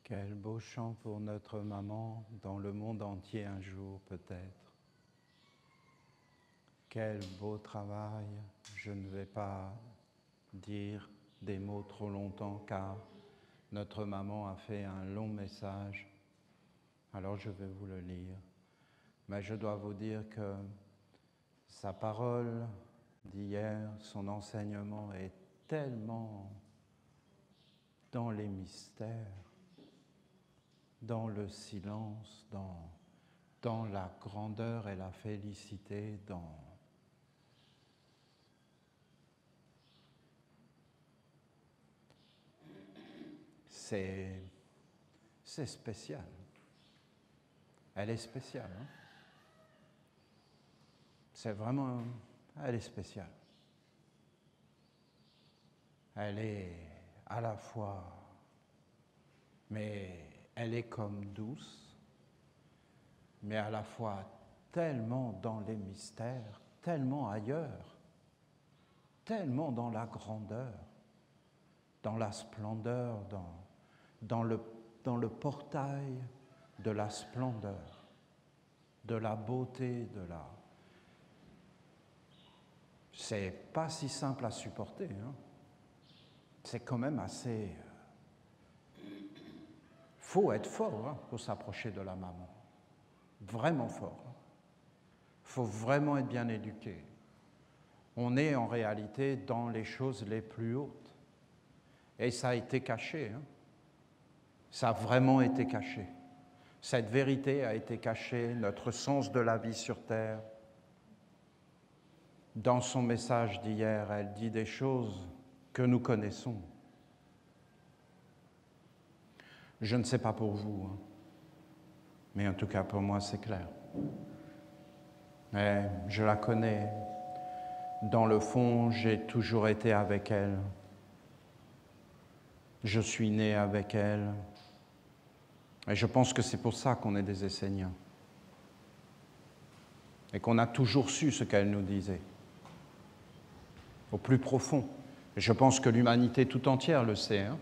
Quel beau chant pour notre maman, dans le monde entier un jour peut-être. Quel beau travail, je ne vais pas dire des mots trop longtemps car notre maman a fait un long message, alors je vais vous le lire. Mais je dois vous dire que sa parole d'hier, son enseignement est tellement dans les mystères, dans le silence, dans la grandeur et la félicité, c'est spécial. Elle est spéciale. Hein? C'est vraiment... Elle est spéciale. Elle est à la fois... Mais elle est comme douce, mais à la fois tellement dans les mystères, tellement ailleurs, tellement dans la grandeur, dans la splendeur, dans le portail de la splendeur, de la beauté, C'est pas si simple à supporter, hein. C'est quand même assez... Faut être fort hein, pour s'approcher de la maman. Vraiment fort. Faut vraiment être bien éduqué. On est en réalité dans les choses les plus hautes. Et ça a été caché. Hein. Ça a vraiment été caché. Cette vérité a été cachée, notre sens de la vie sur terre. Dans son message d'hier, elle dit des choses que nous connaissons. Je ne sais pas pour vous, hein, mais en tout cas pour moi c'est clair. Mais je la connais. Dans le fond, j'ai toujours été avec elle. Je suis né avec elle. Et je pense que c'est pour ça qu'on est des Esséniens. Et qu'on a toujours su ce qu'elle nous disait. Au plus profond. Et je pense que l'humanité tout entière le sait. Hein.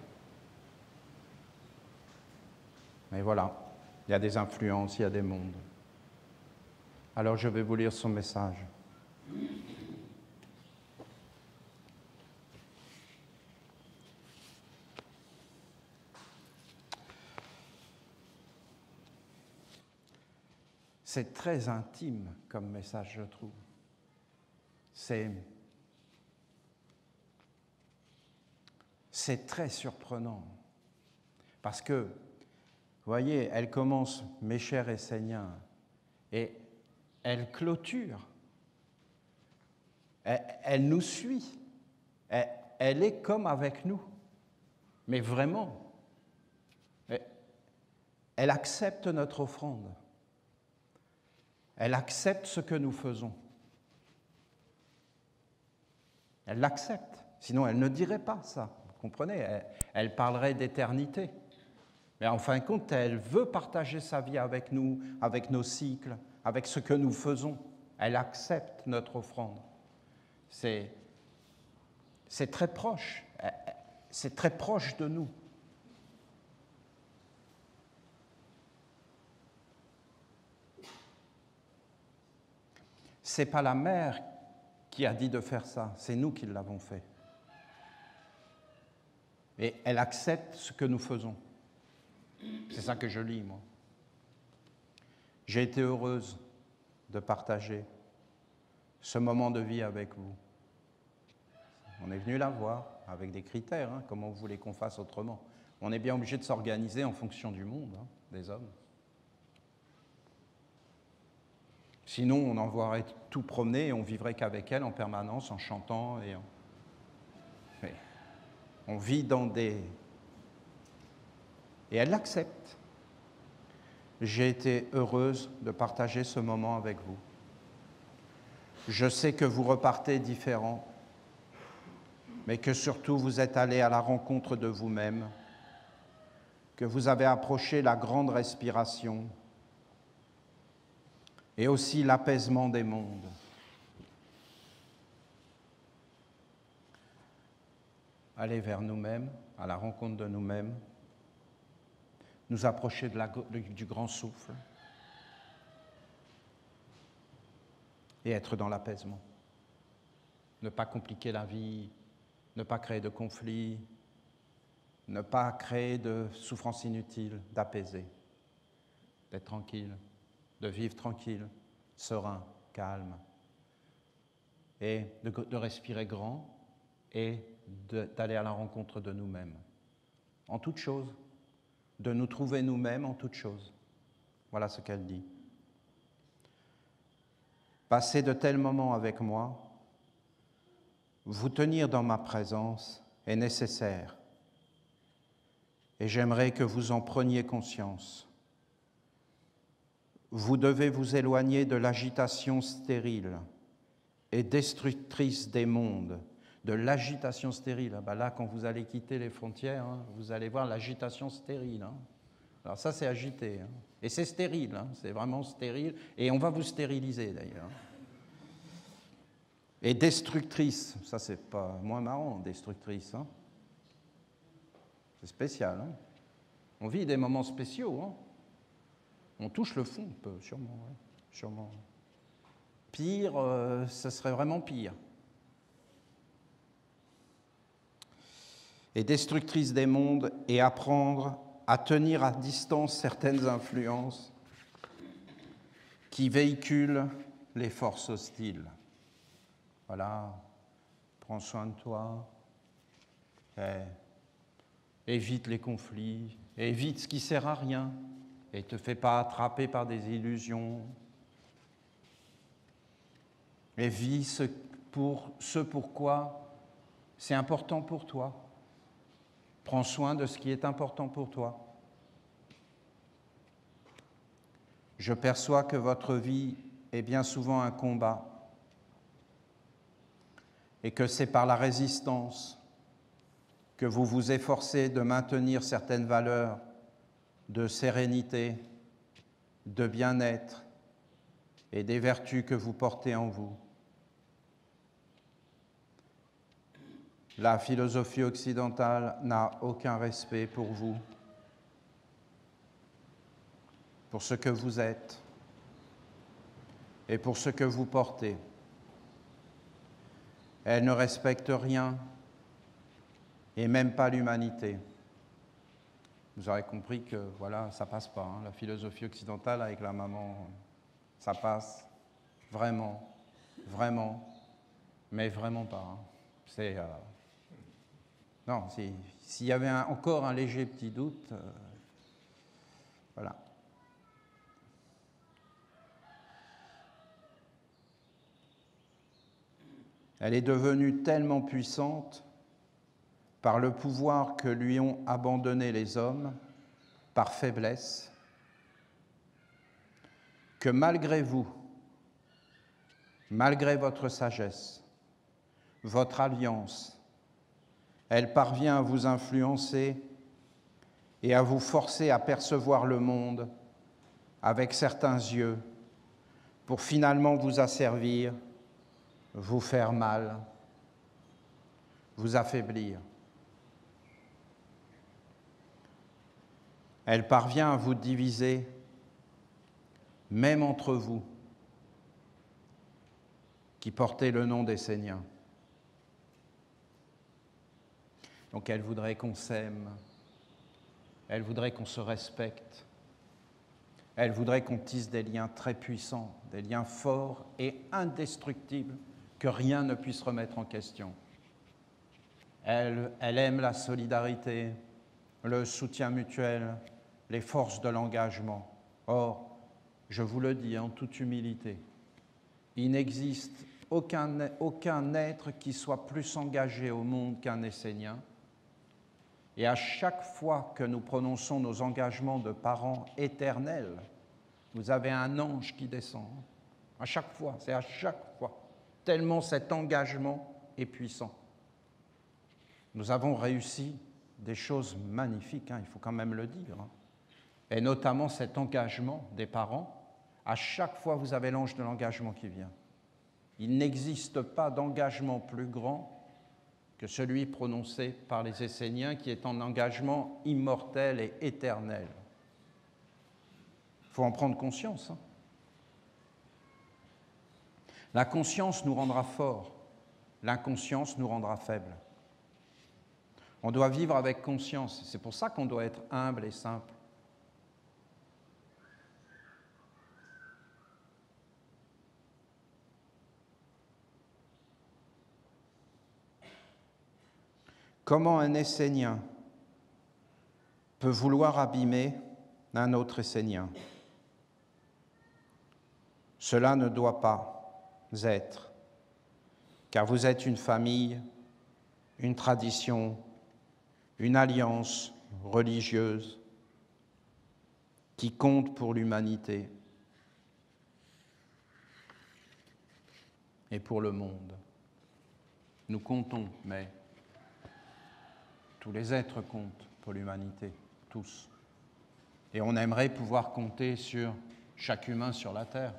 Mais voilà, il y a des influences, il y a des mondes. Alors je vais vous lire son message. C'est très intime comme message, je trouve. C'est très surprenant. Parce que, vous voyez, elle commence « Mes chers Esséniens » et elle clôture. Elle nous suit. Elle est comme avec nous. Mais vraiment, elle accepte notre offrande. Elle accepte ce que nous faisons. Elle l'accepte. Sinon, elle ne dirait pas ça. Vous comprenez ? Elle parlerait d'éternité. Mais en fin de compte, elle veut partager sa vie avec nous, avec nos cycles, avec ce que nous faisons. Elle accepte notre offrande. C'est très proche. C'est très proche de nous. C'est pas la mère qui a dit de faire ça, c'est nous qui l'avons fait. Et elle accepte ce que nous faisons. C'est ça que je lis, moi. J'ai été heureuse de partager ce moment de vie avec vous. On est venu la voir avec des critères, hein, comment vous voulez qu'on fasse autrement. On est bien obligé de s'organiser en fonction du monde, hein, des hommes. Sinon, on envoierait tout promener et on vivrait qu'avec elle en permanence, en chantant et en... Mais on vit dans des... Et elle l'accepte. J'ai été heureuse de partager ce moment avec vous. Je sais que vous repartez différents, mais que surtout vous êtes allés à la rencontre de vous-même, que vous avez approché la grande respiration et aussi l'apaisement des mondes. Aller vers nous-mêmes, à la rencontre de nous-mêmes, nous approcher du grand souffle et être dans l'apaisement. Ne pas compliquer la vie, ne pas créer de conflits, ne pas créer de souffrances inutiles, d'apaiser, d'être tranquille, de vivre tranquille, serein, calme, et de respirer grand et d'aller à la rencontre de nous-mêmes. En toute chose, de nous trouver nous-mêmes en toute chose. Voilà ce qu'elle dit. Passer de tels moments avec moi, vous tenir dans ma présence est nécessaire. Et j'aimerais que vous en preniez conscience. Vous devez vous éloigner de l'agitation stérile et destructrice des mondes, de l'agitation stérile. Ben là, quand vous allez quitter les frontières, vous allez voir l'agitation stérile. Alors ça, c'est agité. Et c'est stérile, c'est vraiment stérile. Et on va vous stériliser, d'ailleurs. Et destructrice, ça, c'est pas moins marrant, destructrice. C'est spécial. On vit des moments spéciaux. On touche le fond, un peu, sûrement. Pire, ce serait vraiment pire. Et destructrice des mondes, et apprendre à tenir à distance certaines influences qui véhiculent les forces hostiles. Voilà, prends soin de toi, évite les conflits, évite ce qui ne sert à rien, et ne te fais pas attraper par des illusions. Et vis ce pourquoi c'est important pour toi. Prends soin de ce qui est important pour toi. Je perçois que votre vie est bien souvent un combat et que c'est par la résistance que vous vous efforcez de maintenir certaines valeurs de sérénité, de bien-être et des vertus que vous portez en vous. La philosophie occidentale n'a aucun respect pour vous, pour ce que vous êtes et pour ce que vous portez. Elle ne respecte rien et même pas l'humanité. Vous aurez compris que voilà, ça passe pas. La philosophie occidentale avec la maman, ça passe vraiment, mais vraiment pas. C'est non, s'il y avait encore un léger petit doute, voilà. Elle est devenue tellement puissante par le pouvoir que lui ont abandonné les hommes, par faiblesse, que malgré vous, malgré votre sagesse, votre alliance, elle parvient à vous influencer et à vous forcer à percevoir le monde avec certains yeux pour finalement vous asservir, vous faire mal, vous affaiblir. Elle parvient à vous diviser, même entre vous, qui portez le nom d'Esséniens. Donc elle voudrait qu'on s'aime, elle voudrait qu'on se respecte, elle voudrait qu'on tisse des liens très puissants, des liens forts et indestructibles, que rien ne puisse remettre en question. Elle aime la solidarité, le soutien mutuel, les forces de l'engagement. Or, je vous le dis en toute humilité, il n'existe aucun être qui soit plus engagé au monde qu'un Essénien. Et à chaque fois que nous prononçons nos engagements de parents éternels, vous avez un ange qui descend. À chaque fois, c'est à chaque fois. Tellement cet engagement est puissant. Nous avons réussi des choses magnifiques, il faut quand même le dire. Et notamment cet engagement des parents. À chaque fois, vous avez l'ange de l'engagement qui vient. Il n'existe pas d'engagement plus grand que celui prononcé par les Esséniens, qui est un engagement immortel et éternel. Il faut en prendre conscience. Hein. La conscience nous rendra forts, l'inconscience nous rendra faibles. On doit vivre avec conscience, c'est pour ça qu'on doit être humble et simple. Comment un Essénien peut vouloir abîmer un autre Essénien? Cela ne doit pas être, car vous êtes une famille, une tradition, une alliance religieuse qui compte pour l'humanité et pour le monde. Nous comptons, mais tous les êtres comptent pour l'humanité, tous. Et on aimerait pouvoir compter sur chaque humain sur la terre.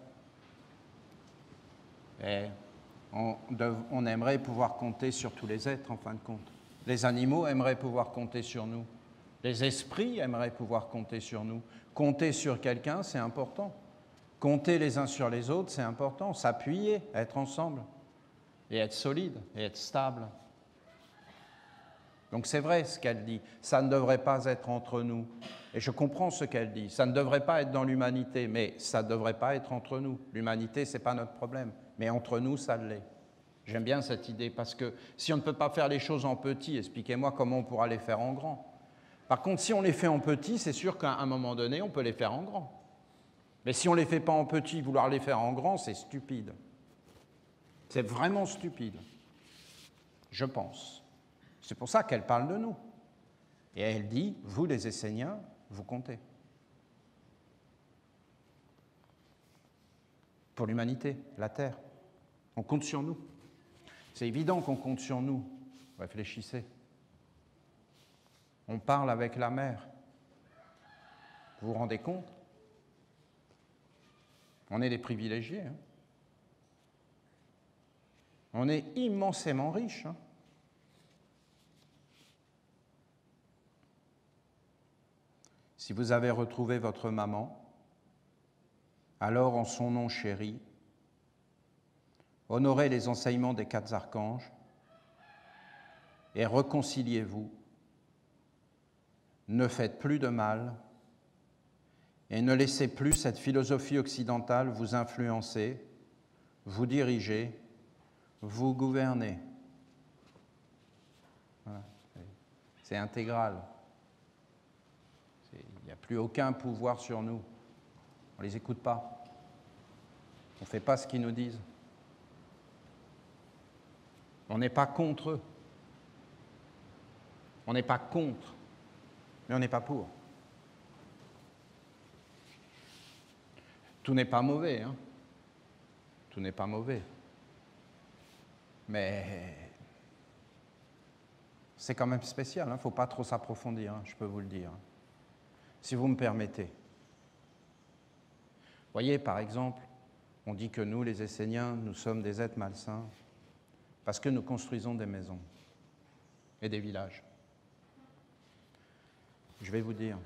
Et on aimerait pouvoir compter sur tous les êtres, en fin de compte. Les animaux aimeraient pouvoir compter sur nous. Les esprits aimeraient pouvoir compter sur nous. Compter sur quelqu'un, c'est important. Compter les uns sur les autres, c'est important. S'appuyer, être ensemble, et être solide, et être stable. Donc c'est vrai ce qu'elle dit, ça ne devrait pas être entre nous. Et je comprends ce qu'elle dit, ça ne devrait pas être dans l'humanité, mais ça ne devrait pas être entre nous. L'humanité, ce n'est pas notre problème, mais entre nous, ça l'est. J'aime bien cette idée, parce que si on ne peut pas faire les choses en petit, expliquez-moi comment on pourra les faire en grand. Par contre, si on les fait en petit, c'est sûr qu'à un moment donné, on peut les faire en grand. Mais si on ne les fait pas en petit, vouloir les faire en grand, c'est stupide. C'est vraiment stupide, je pense. C'est pour ça qu'elle parle de nous. Et elle dit, vous les Esséniens, vous comptez. Pour l'humanité, la Terre. On compte sur nous. C'est évident qu'on compte sur nous. Réfléchissez. On parle avec la mer. Vous vous rendez compte? On est des privilégiés. Hein? On est immensément riches. Hein? Si vous avez retrouvé votre maman, alors en son nom chéri, honorez les enseignements des 4 archanges et réconciliez-vous. Ne faites plus de mal et ne laissez plus cette philosophie occidentale vous influencer, vous diriger, vous gouverner. Voilà. C'est intégral. Il n'y a plus aucun pouvoir sur nous. On ne les écoute pas. On ne fait pas ce qu'ils nous disent. On n'est pas contre eux. On n'est pas contre, mais on n'est pas pour. Tout n'est pas mauvais, hein. Tout n'est pas mauvais. Mais c'est quand même spécial, il ne faut pas trop s'approfondir, hein, je peux vous le dire. Si vous me permettez. Voyez, par exemple, on dit que nous, les Esséniens, nous sommes des êtres malsains parce que nous construisons des maisons et des villages. Je vais vous dire,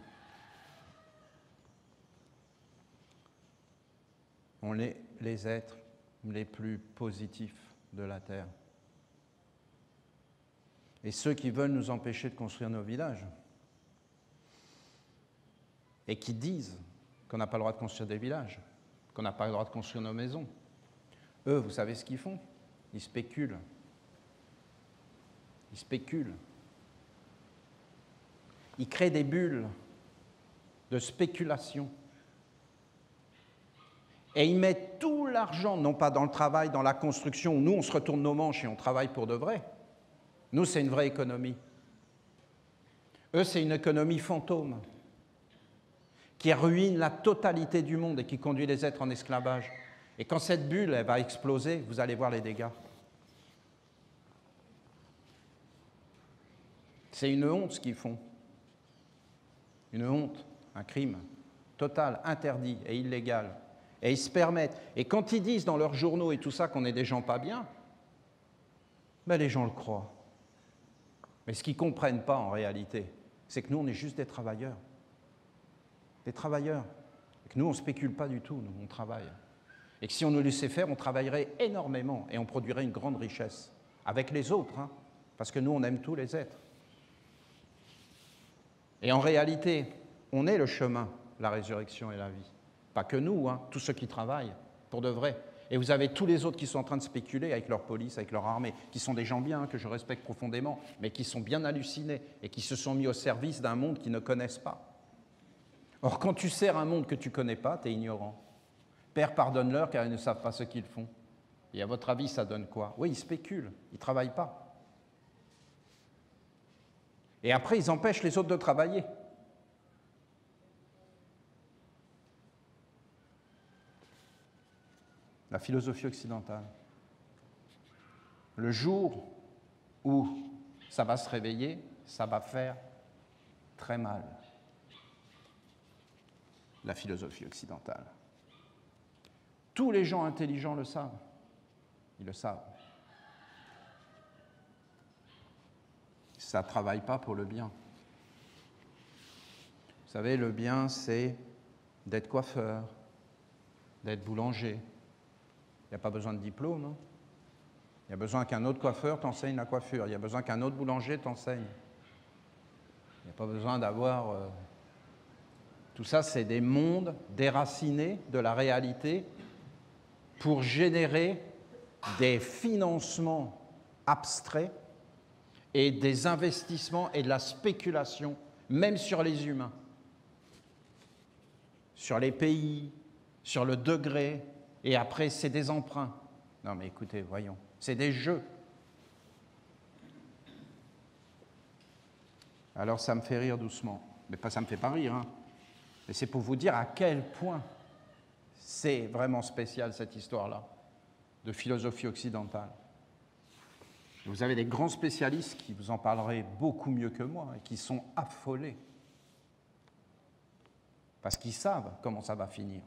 on est les êtres les plus positifs de la Terre. Et ceux qui veulent nous empêcher de construire nos villages, et qui disent qu'on n'a pas le droit de construire des villages, qu'on n'a pas le droit de construire nos maisons. Eux, vous savez ce qu'ils font? Ils spéculent. Ils spéculent. Ils créent des bulles de spéculation. Et ils mettent tout l'argent, non pas dans le travail, dans la construction, où nous, on se retourne nos manches et on travaille pour de vrai. Nous, c'est une vraie économie. Eux, c'est une économie fantôme qui ruine la totalité du monde et qui conduit les êtres en esclavage. Et quand cette bulle elle va exploser, vous allez voir les dégâts. C'est une honte ce qu'ils font. Une honte, un crime total, interdit et illégal. Et ils se permettent. Et quand ils disent dans leurs journaux et tout ça qu'on est des gens pas bien, ben les gens le croient. Mais ce qu'ils ne comprennent pas en réalité, c'est que nous, on est juste des travailleurs. Des travailleurs. Que nous, on ne spécule pas du tout, nous, on travaille. Et que si on nous laissait faire, on travaillerait énormément et on produirait une grande richesse. Avec les autres, hein, parce que nous, on aime tous les êtres. Et en réalité, on est le chemin, la résurrection et la vie. Pas que nous, hein, tous ceux qui travaillent, pour de vrai. Et vous avez tous les autres qui sont en train de spéculer avec leur police, avec leur armée, qui sont des gens bien, que je respecte profondément, mais qui sont bien hallucinés et qui se sont mis au service d'un monde qu'ils ne connaissent pas. Or, quand tu sers un monde que tu ne connais pas, tu es ignorant. Père, pardonne-leur car ils ne savent pas ce qu'ils font. Et à votre avis, ça donne quoi? Oui, ils spéculent, ils ne travaillent pas. Et après, ils empêchent les autres de travailler. La philosophie occidentale. Le jour où ça va se réveiller, ça va faire très mal. La philosophie occidentale. Tous les gens intelligents le savent. Ils le savent. Ça ne travaille pas pour le bien. Vous savez, le bien, c'est d'être coiffeur, d'être boulanger. Il n'y a pas besoin de diplôme. Hein. Il y a besoin qu'un autre coiffeur t'enseigne la coiffure. Il y a besoin qu'un autre boulanger t'enseigne. Il n'y a pas besoin d'avoir... Tout ça, c'est des mondes déracinés de la réalité pour générer des financements abstraits et des investissements et de la spéculation, même sur les humains, sur les pays, sur le degré, et après, c'est des emprunts. Non, mais écoutez, voyons, c'est des jeux. Alors, ça me fait rire doucement. Mais pas, ça ne me fait pas rire, hein. Mais c'est pour vous dire à quel point c'est vraiment spécial, cette histoire-là, de philosophie occidentale. Vous avez des grands spécialistes qui vous en parleraient beaucoup mieux que moi et qui sont affolés. Parce qu'ils savent comment ça va finir.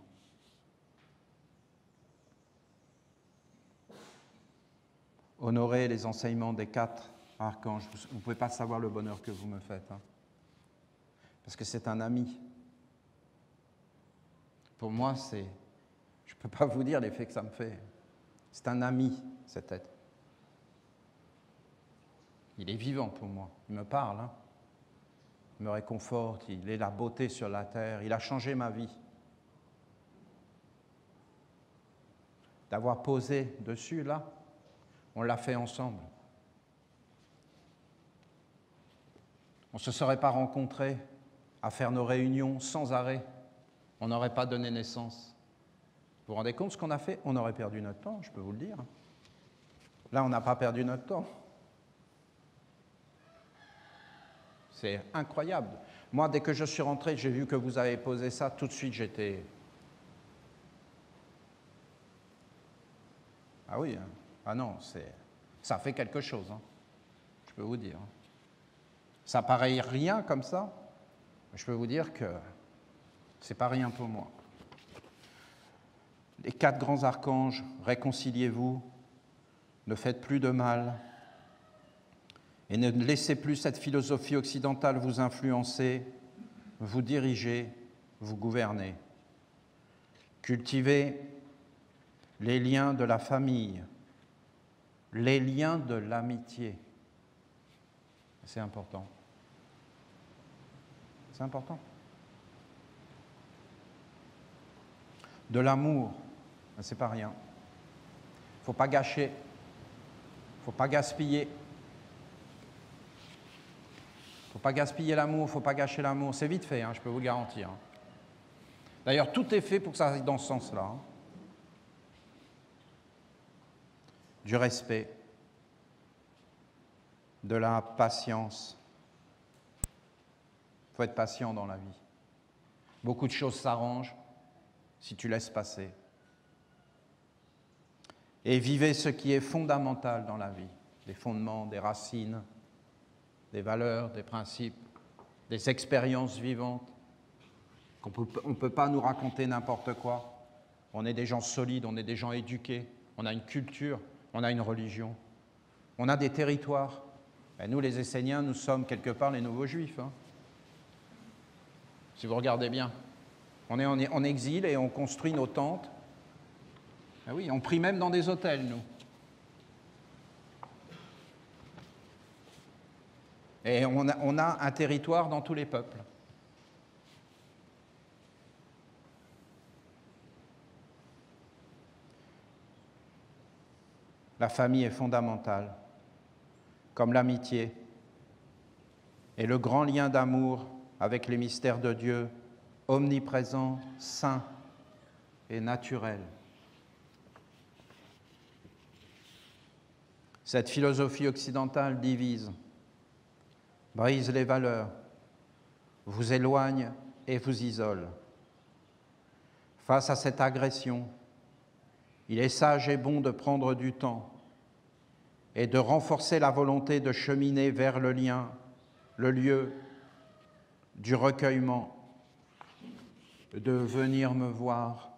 Honorez les enseignements des 4 archanges. Vous ne pouvez pas savoir le bonheur que vous me faites. Hein. Parce que c'est un ami. Pour moi, je ne peux pas vous dire l'effet que ça me fait. C'est un ami, cet être. Il est vivant pour moi. Il me parle. Hein. Il me réconforte. Il est la beauté sur la terre. Il a changé ma vie. D'avoir posé dessus, là, on l'a fait ensemble. On ne se serait pas rencontrés à faire nos réunions sans arrêt. On n'aurait pas donné naissance. Vous vous rendez compte ce qu'on a fait? On aurait perdu notre temps, je peux vous le dire. Là, on n'a pas perdu notre temps. C'est incroyable. Moi, dès que je suis rentré, j'ai vu que vous avez posé ça, tout de suite, j'étais... Ah oui, hein. Ah non, ça fait quelque chose, hein. Je peux vous dire. Ça paraît rien comme ça, mais je peux vous dire que c'est pas rien pour moi. Les 4 grands archanges, réconciliez-vous, ne faites plus de mal et ne laissez plus cette philosophie occidentale vous influencer, vous diriger, vous gouverner. Cultivez les liens de la famille, les liens de l'amitié. C'est important. C'est important. De l'amour, c'est pas rien. Il ne faut pas gâcher, il ne faut pas gaspiller. Il ne faut pas gaspiller l'amour, il ne faut pas gâcher l'amour. C'est vite fait, hein, je peux vous le garantir. D'ailleurs, tout est fait pour que ça aille dans ce sens-là. Hein. Du respect, de la patience. Il faut être patient dans la vie. Beaucoup de choses s'arrangent si tu laisses passer. Et vivez ce qui est fondamental dans la vie, des fondements, des racines, des valeurs, des principes, des expériences vivantes. On ne peut pas nous raconter n'importe quoi. On est des gens solides, on est des gens éduqués, on a une culture, on a une religion, on a des territoires. Et nous, les Esséniens, nous sommes quelque part les nouveaux Juifs. Hein. Si vous regardez bien, On est en exil et on construit nos tentes. Ah oui, on prie même dans des hôtels, nous. Et on a un territoire dans tous les peuples. La famille est fondamentale, comme l'amitié et le grand lien d'amour avec les mystères de Dieu, omniprésent, saint et naturel. Cette philosophie occidentale divise, brise les valeurs, vous éloigne et vous isole. Face à cette agression, il est sage et bon de prendre du temps et de renforcer la volonté de cheminer vers le lien, le lieu du recueillement, de venir me voir,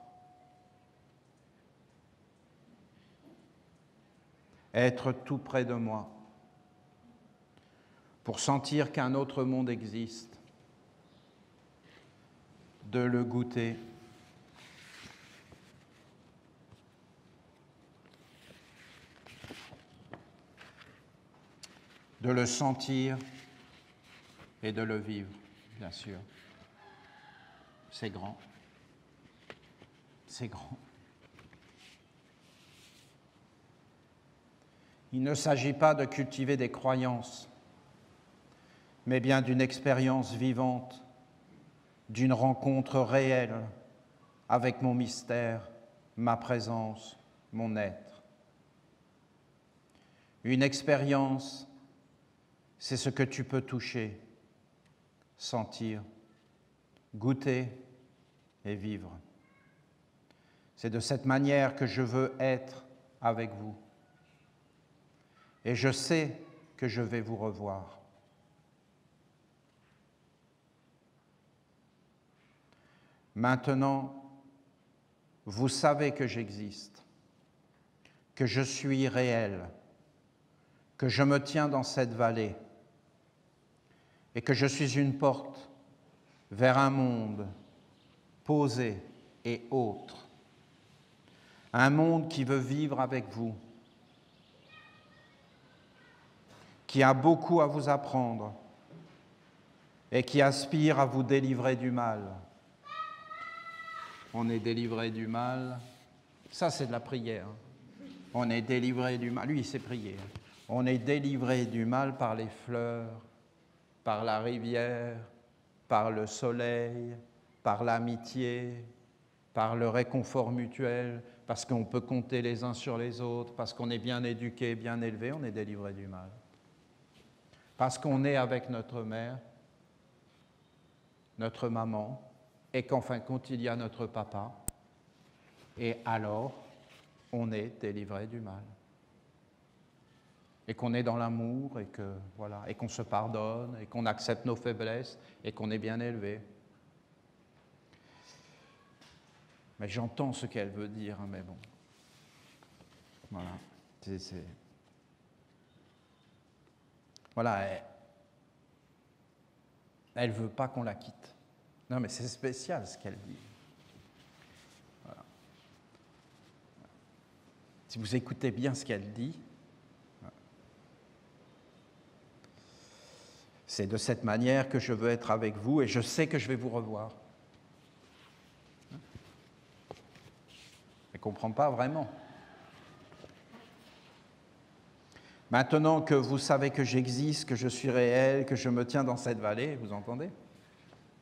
être tout près de moi, pour sentir qu'un autre monde existe, de le goûter, de le sentir et de le vivre, bien sûr. C'est grand. C'est grand. Il ne s'agit pas de cultiver des croyances, mais bien d'une expérience vivante, d'une rencontre réelle avec mon mystère, ma présence, mon être. Une expérience, c'est ce que tu peux toucher, sentir, goûter et vivre. C'est de cette manière que je veux être avec vous. Et je sais que je vais vous revoir. Maintenant, vous savez que j'existe, que je suis réel, que je me tiens dans cette vallée et que je suis une porte vers un monde posé et autre, un monde qui veut vivre avec vous, qui a beaucoup à vous apprendre et qui aspire à vous délivrer du mal. On est délivré du mal, ça c'est de la prière. On est délivré du mal, lui c'est prier. On est délivré du mal par les fleurs, par la rivière, par le soleil, par l'amitié, par le réconfort mutuel, parce qu'on peut compter les uns sur les autres, parce qu'on est bien éduqué, bien élevé, on est délivré du mal. Parce qu'on est avec notre mère, notre maman, et qu'en fin de compte, il y a notre papa, et alors, on est délivré du mal. Et qu'on est dans l'amour, et que voilà, et qu'on se pardonne, et qu'on accepte nos faiblesses, et qu'on est bien élevé. Mais j'entends ce qu'elle veut dire, mais bon. Voilà. Voilà, elle ne veut pas qu'on la quitte. Non, mais c'est spécial ce qu'elle dit. Voilà. Si vous écoutez bien ce qu'elle dit, c'est de cette manière que je veux être avec vous et je sais que je vais vous revoir. Elle ne comprend pas vraiment. Maintenant que vous savez que j'existe, que je suis réel, que je me tiens dans cette vallée, vous entendez ?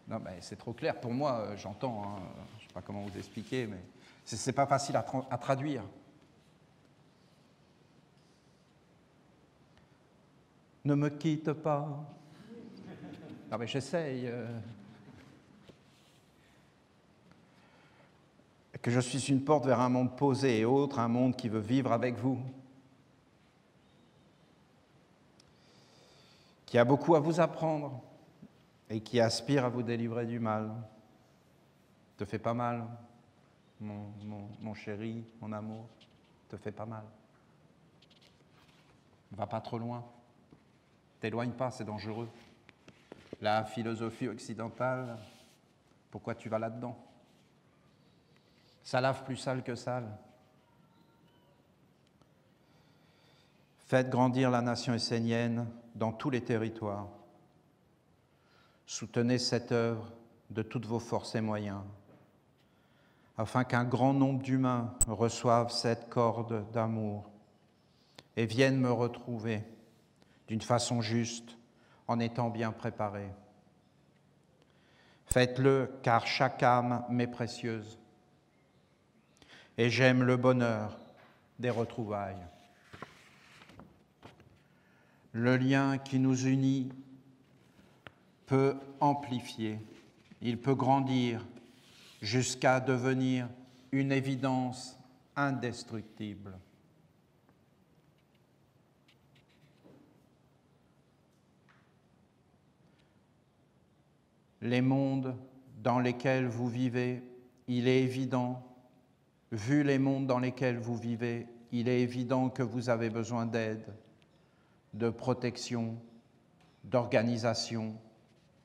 Non, mais c'est trop clair. Pour moi, j'entends, hein, je ne sais pas comment vous expliquer, mais ce n'est pas facile à traduire. Ne me quitte pas. Non, mais j'essaye. Que je suis une porte vers un monde posé et autre, un monde qui veut vivre avec vous, qui a beaucoup à vous apprendre et qui aspire à vous délivrer du mal. Te fait pas mal, mon chéri, mon amour, te fait pas mal. Va pas trop loin. T'éloigne pas, c'est dangereux. La philosophie occidentale, pourquoi tu vas là-dedans ? Ça lave plus sale que sale. Faites grandir la nation essénienne dans tous les territoires. Soutenez cette œuvre de toutes vos forces et moyens, afin qu'un grand nombre d'humains reçoivent cette corde d'amour et viennent me retrouver d'une façon juste, en étant bien préparés. Faites-le, car chaque âme m'est précieuse, et j'aime le bonheur des retrouvailles. Le lien qui nous unit peut amplifier, il peut grandir jusqu'à devenir une évidence indestructible. Les mondes dans lesquels vous vivez, il est évident, vu les mondes dans lesquels vous vivez, il est évident que vous avez besoin d'aide, de protection, d'organisation,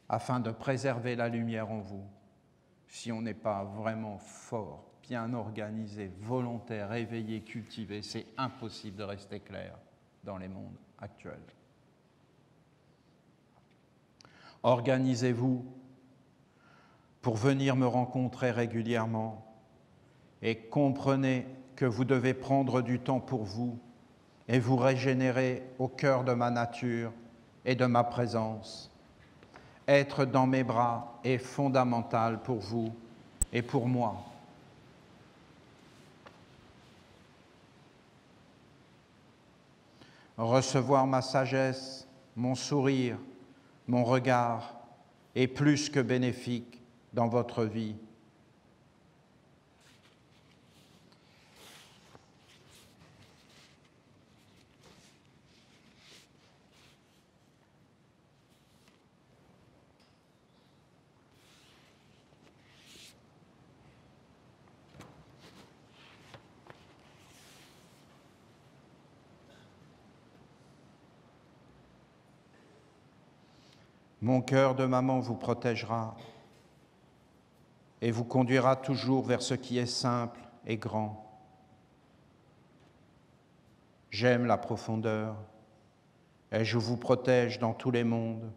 afin de préserver la lumière en vous. Si on n'est pas vraiment fort, bien organisé, volontaire, éveillé, cultivé, c'est impossible de rester clair dans les mondes actuels. Organisez-vous pour venir me rencontrer régulièrement et comprenez que vous devez prendre du temps pour vous et vous régénérer au cœur de ma nature et de ma présence. Être dans mes bras est fondamental pour vous et pour moi. Recevoir ma sagesse, mon sourire, mon regard est plus que bénéfique dans votre vie. Mon cœur de maman vous protégera et vous conduira toujours vers ce qui est simple et grand. J'aime la profondeur et je vous protège dans tous les mondes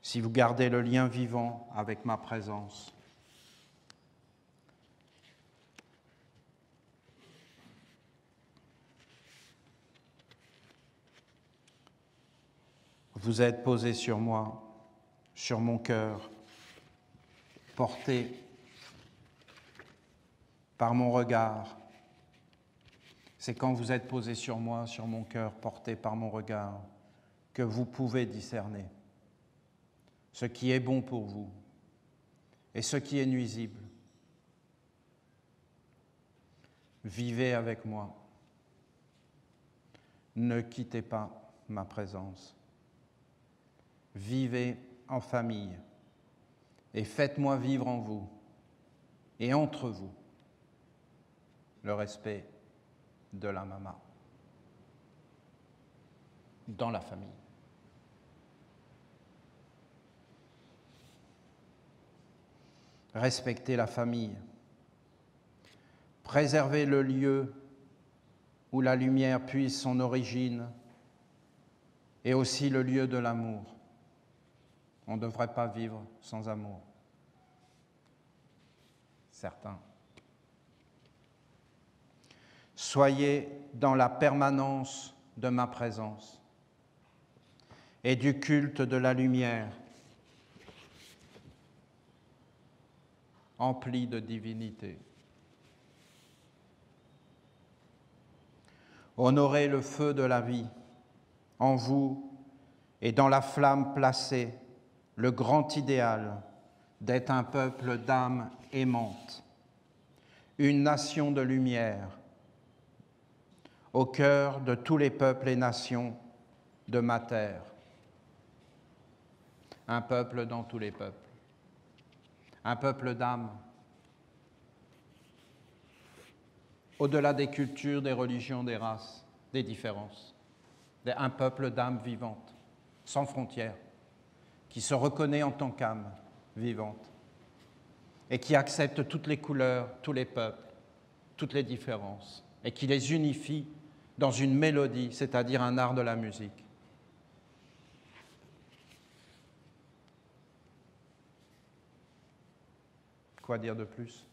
si vous gardez le lien vivant avec ma présence. Vous êtes posé sur moi, sur mon cœur, porté par mon regard. C'est quand vous êtes posé sur moi, sur mon cœur, porté par mon regard, que vous pouvez discerner ce qui est bon pour vous et ce qui est nuisible. Vivez avec moi. Ne quittez pas ma présence. Vivez en famille et faites-moi vivre en vous et entre vous le respect de la maman dans la famille. Respectez la famille. Préservez le lieu où la lumière puise son origine et aussi le lieu de l'amour. On ne devrait pas vivre sans amour. Certains. Soyez dans la permanence de ma présence et du culte de la lumière, empli de divinité. Honorez le feu de la vie en vous et dans la flamme placée, le grand idéal d'être un peuple d'âmes aimantes, une nation de lumière, au cœur de tous les peuples et nations de ma terre. Un peuple dans tous les peuples, un peuple d'âmes, au-delà des cultures, des religions, des races, des différences, un peuple d'âmes vivantes, sans frontières, qui se reconnaît en tant qu'âme vivante et qui accepte toutes les couleurs, tous les peuples, toutes les différences, et qui les unifie dans une mélodie, c'est-à-dire un art de la musique. Quoi dire de plus?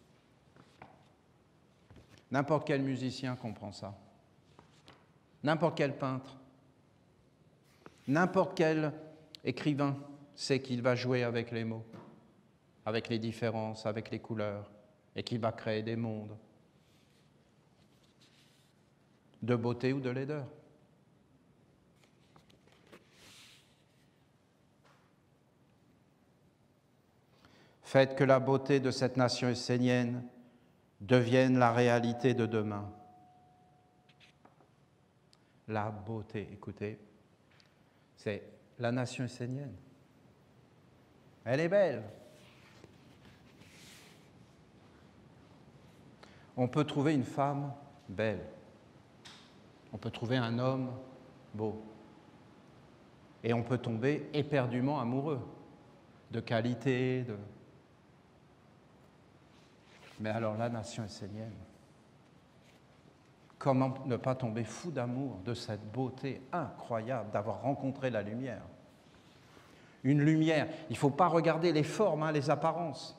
N'importe quel musicien comprend ça. N'importe quel peintre, n'importe quel écrivain sait qu'il va jouer avec les mots, avec les différences, avec les couleurs, et qu'il va créer des mondes de beauté ou de laideur. Faites que la beauté de cette nation essénienne devienne la réalité de demain. La beauté, écoutez, c'est la nation essénienne. Elle est belle. On peut trouver une femme belle. On peut trouver un homme beau. Et on peut tomber éperdument amoureux de qualité, de... Mais alors la nation essénienne, comment ne pas tomber fou d'amour de cette beauté incroyable d'avoir rencontré la lumière? Une lumière, il ne faut pas regarder les formes, les apparences.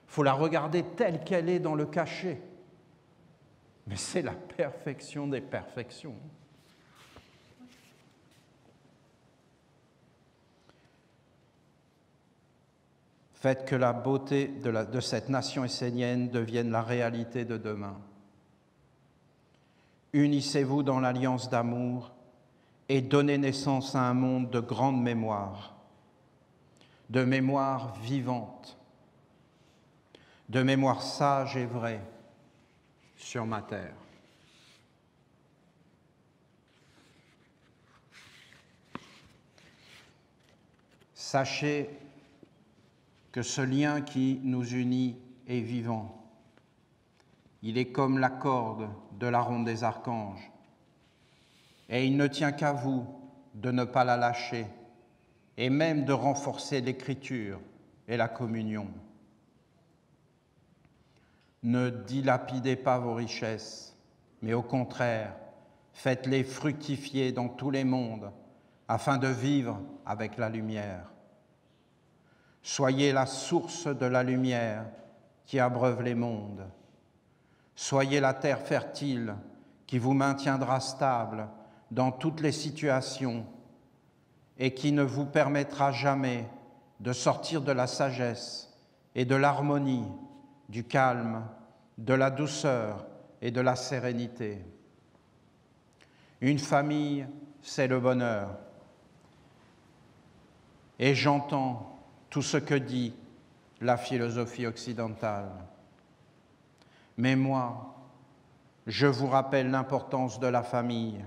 Il faut la regarder telle qu'elle est dans le cachet. Mais c'est la perfection des perfections. Faites que la beauté de cette nation essénienne devienne la réalité de demain. Unissez-vous dans l'alliance d'amour et donnez naissance à un monde de grande mémoire, de mémoire vivante, de mémoire sage et vraie sur ma terre. Sachez que ce lien qui nous unit est vivant. Il est comme la corde de la ronde des archanges. Et il ne tient qu'à vous de ne pas la lâcher et même de renforcer l'écriture et la communion. Ne dilapidez pas vos richesses, mais au contraire, faites-les fructifier dans tous les mondes afin de vivre avec la lumière. Soyez la source de la lumière qui abreuve les mondes. Soyez la terre fertile qui vous maintiendra stable dans toutes les situations et qui ne vous permettra jamais de sortir de la sagesse et de l'harmonie, du calme, de la douceur et de la sérénité. Une famille, c'est le bonheur. Et j'entends tout ce que dit la philosophie occidentale. Mais moi, je vous rappelle l'importance de la famille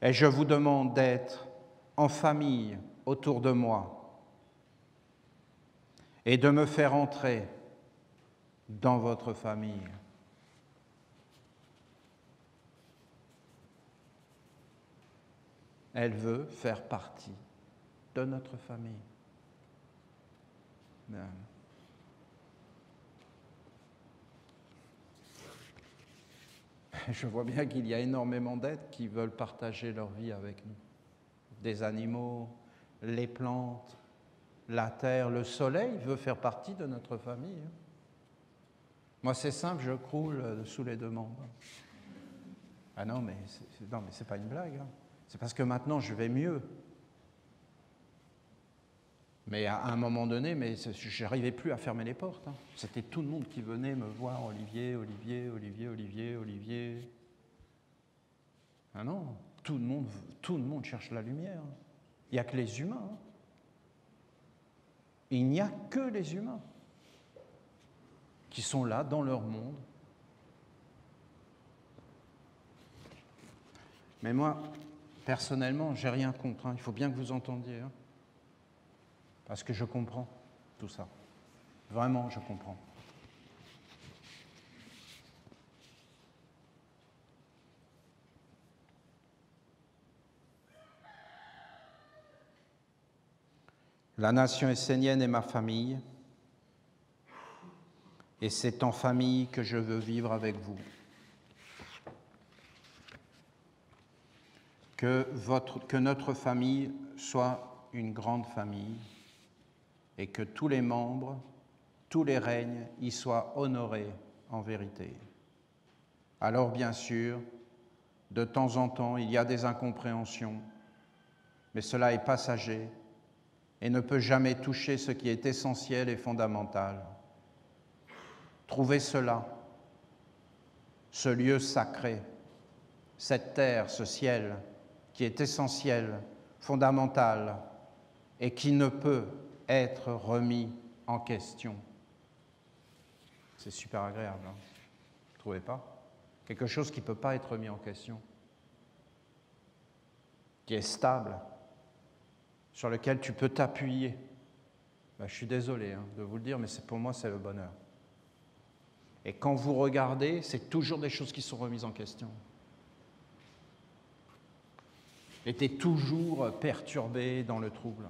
et je vous demande d'être en famille autour de moi et de me faire entrer dans votre famille. Elle veut faire partie de notre famille. Je vois bien qu'il y a énormément d'êtres qui veulent partager leur vie avec nous. Des animaux, les plantes, la terre, le soleil veut faire partie de notre famille. Moi, c'est simple, je croule sous les deux membres. Ah non, mais c'est pas une blague. C'est parce que maintenant, je vais mieux. Mais à un moment donné, je n'arrivais plus à fermer les portes. C'était tout le monde qui venait me voir, Olivier, Olivier, Olivier, Olivier, Olivier. Ah non, tout le monde cherche la lumière. Il n'y a que les humains. Il n'y a que les humains qui sont là dans leur monde. Mais moi, personnellement, j'ai rien contre. Il faut bien que vous entendiez. Parce que je comprends tout ça. Vraiment, je comprends. La nation essénienne est ma famille. Et c'est en famille que je veux vivre avec vous. Que notre famille soit une grande famille et que tous les membres, tous les règnes y soient honorés en vérité. Alors bien sûr, de temps en temps, il y a des incompréhensions, mais cela est passager et ne peut jamais toucher ce qui est essentiel et fondamental. Trouvez cela, ce lieu sacré, cette terre, ce ciel, qui est essentiel, fondamental et qui ne peut être remis en question. C'est super agréable, hein? Vous ne trouvez pas? Quelque chose qui ne peut pas être remis en question, qui est stable, sur lequel tu peux t'appuyer. Ben, je suis désolé de vous le dire, mais pour moi, c'est le bonheur. Et quand vous regardez, c'est toujours des choses qui sont remises en question. Et tu es toujours perturbé dans le trouble.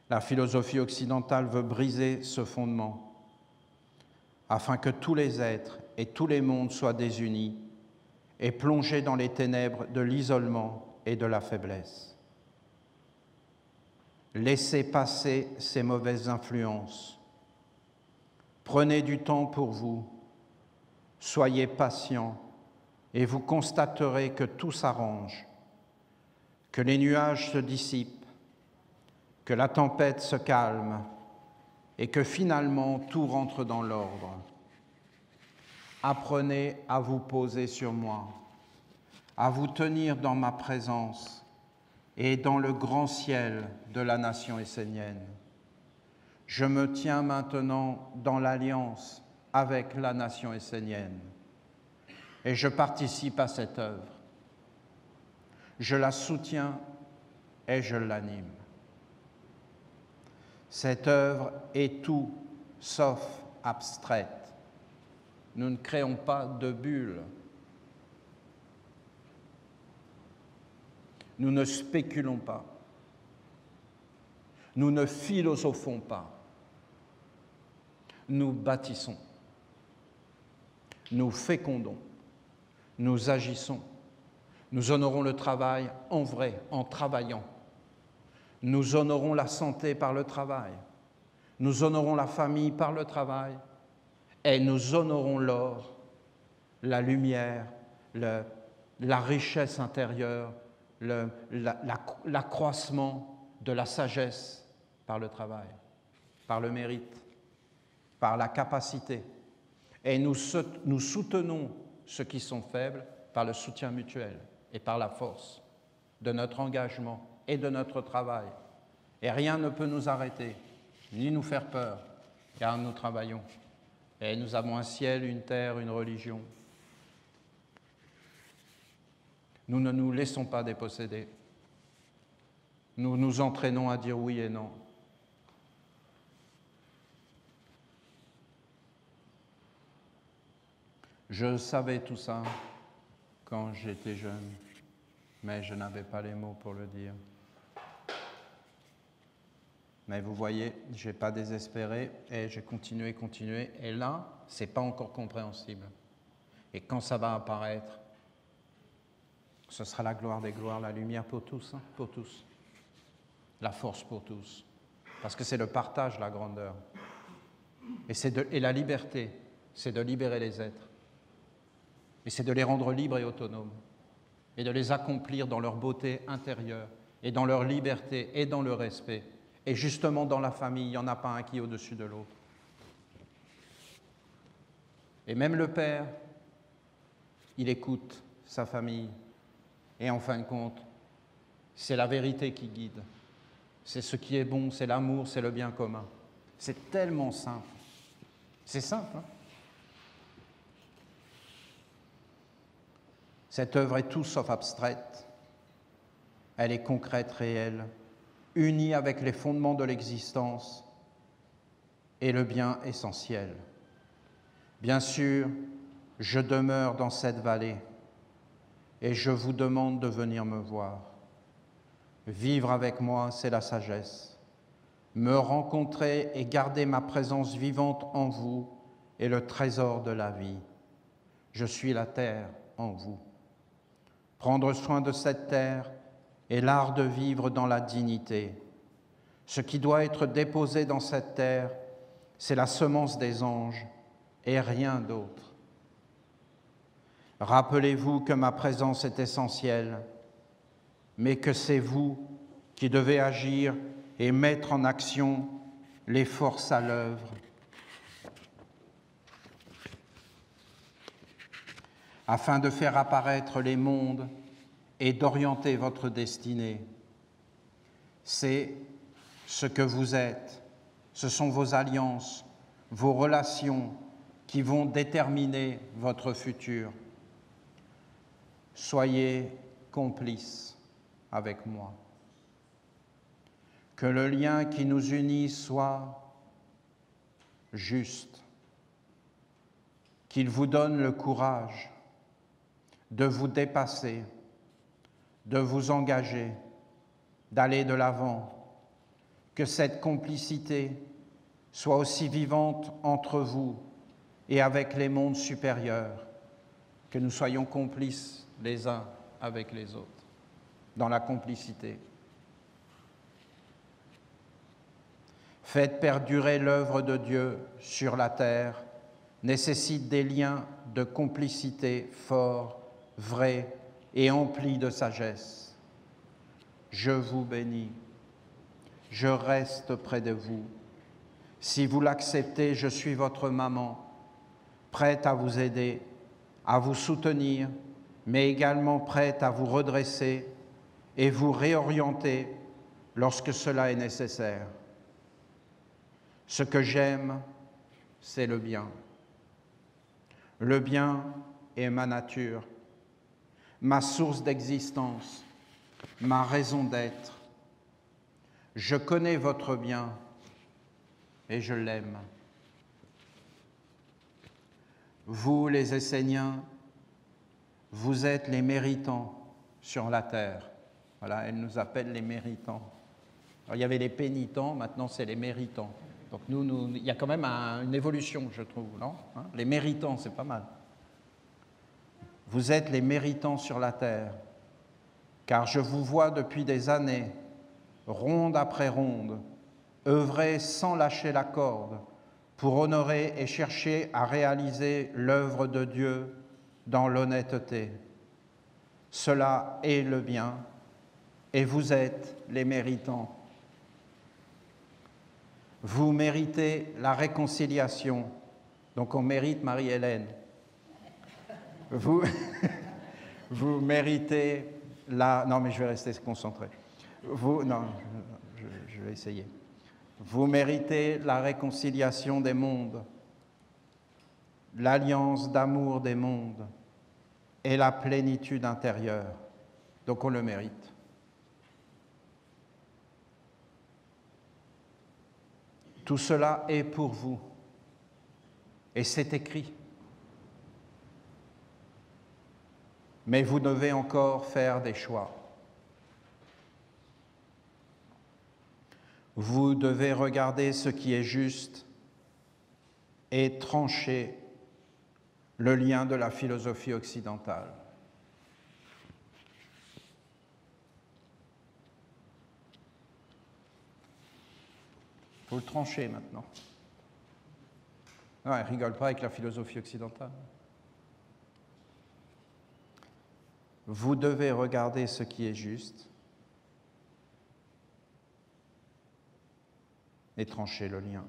La philosophie occidentale veut briser ce fondement afin que tous les êtres et tous les mondes soient désunis et plongés dans les ténèbres de l'isolement et de la faiblesse. Laissez passer ces mauvaises influences. Prenez du temps pour vous, soyez patients et vous constaterez que tout s'arrange, que les nuages se dissipent, que la tempête se calme et que finalement tout rentre dans l'ordre. Apprenez à vous poser sur moi, à vous tenir dans ma présence et dans le grand ciel de la nation essénienne. Je me tiens maintenant dans l'alliance avec la nation essénienne et je participe à cette œuvre. Je la soutiens et je l'anime. Cette œuvre est tout sauf abstraite. Nous ne créons pas de bulles. Nous ne spéculons pas. Nous ne philosophons pas. Nous bâtissons. Nous fécondons. Nous agissons. Nous honorons le travail en vrai, en travaillant. Nous honorons la santé par le travail. Nous honorons la famille par le travail. Et nous honorons l'or, la lumière, la richesse intérieure, l'accroissement de la sagesse par le travail, par le mérite, par la capacité. Et nous soutenons ceux qui sont faibles par le soutien mutuel et par la force de notre engagement et de notre travail. Et rien ne peut nous arrêter, ni nous faire peur, car nous travaillons. Et nous avons un ciel, une terre, une religion. Nous ne nous laissons pas déposséder. Nous nous entraînons à dire oui et non. Je savais tout ça quand j'étais jeune, mais je n'avais pas les mots pour le dire. Mais vous voyez, je n'ai pas désespéré et j'ai continué. Et là, ce n'est pas encore compréhensible. Et quand ça va apparaître, ce sera la gloire des gloires, la lumière pour tous, pour tous. La force pour tous. Parce que c'est le partage, la grandeur. Et la liberté, c'est de libérer les êtres. Et c'est de les rendre libres et autonomes. Et de les accomplir dans leur beauté intérieure, et dans leur liberté, et dans le respect. Et justement, dans la famille, il n'y en a pas un qui est au-dessus de l'autre. Et même le père, il écoute sa famille. Et en fin de compte, c'est la vérité qui guide. C'est ce qui est bon, c'est l'amour, c'est le bien commun. C'est tellement simple. C'est simple, hein? Cette œuvre est tout sauf abstraite. Elle est concrète, réelle, unie avec les fondements de l'existence et le bien essentiel. Bien sûr, je demeure dans cette vallée et je vous demande de venir me voir. Vivre avec moi, c'est la sagesse. Me rencontrer et garder ma présence vivante en vous est le trésor de la vie. Je suis la terre en vous. Prendre soin de cette terre est l'art de vivre dans la dignité. Ce qui doit être déposé dans cette terre, c'est la semence des anges et rien d'autre. Rappelez-vous que ma présence est essentielle, mais que c'est vous qui devez agir et mettre en action les forces à l'œuvre. Afin de faire apparaître les mondes et d'orienter votre destinée. C'est ce que vous êtes, ce sont vos alliances, vos relations qui vont déterminer votre futur. Soyez complices avec moi. Que le lien qui nous unit soit juste, qu'il vous donne le courage de vous dépasser, de vous engager, d'aller de l'avant, que cette complicité soit aussi vivante entre vous et avec les mondes supérieurs, que nous soyons complices les uns avec les autres, dans la complicité. Faites perdurer l'œuvre de Dieu sur la terre, nécessite des liens de complicité forts, vrais et emplis de sagesse. Je vous bénis, je reste près de vous. Si vous l'acceptez, je suis votre maman, prête à vous aider, à vous soutenir, mais également prête à vous redresser et vous réorienter lorsque cela est nécessaire. Ce que j'aime, c'est le bien. Le bien est ma nature, ma source d'existence, ma raison d'être. Je connais votre bien et je l'aime. Vous, les Esséniens, vous êtes les méritants sur la terre. Voilà, elle nous appelle les méritants. Alors, il y avait les pénitents, maintenant c'est les méritants. Donc il y a quand même une évolution, je trouve, non ? Les méritants, c'est pas mal. Vous êtes les méritants sur la terre, car je vous vois depuis des années, ronde après ronde, œuvrer sans lâcher la corde pour honorer et chercher à réaliser l'œuvre de Dieu dans l'honnêteté. Cela est le bien, et vous êtes les méritants. Vous méritez la réconciliation, donc on mérite Marie-Hélène. Vous méritez la... Non, mais je vais rester concentré. Non, je vais essayer. Vous méritez la réconciliation des mondes, l'alliance d'amour des mondes et la plénitude intérieure. Donc on le mérite. Tout cela est pour vous. Et c'est écrit. Mais vous devez encore faire des choix. Vous devez regarder ce qui est juste et trancher le lien de la philosophie occidentale. Il faut le trancher maintenant. Non, elle ne rigole pas avec la philosophie occidentale. Vous devez regarder ce qui est juste et trancher le lien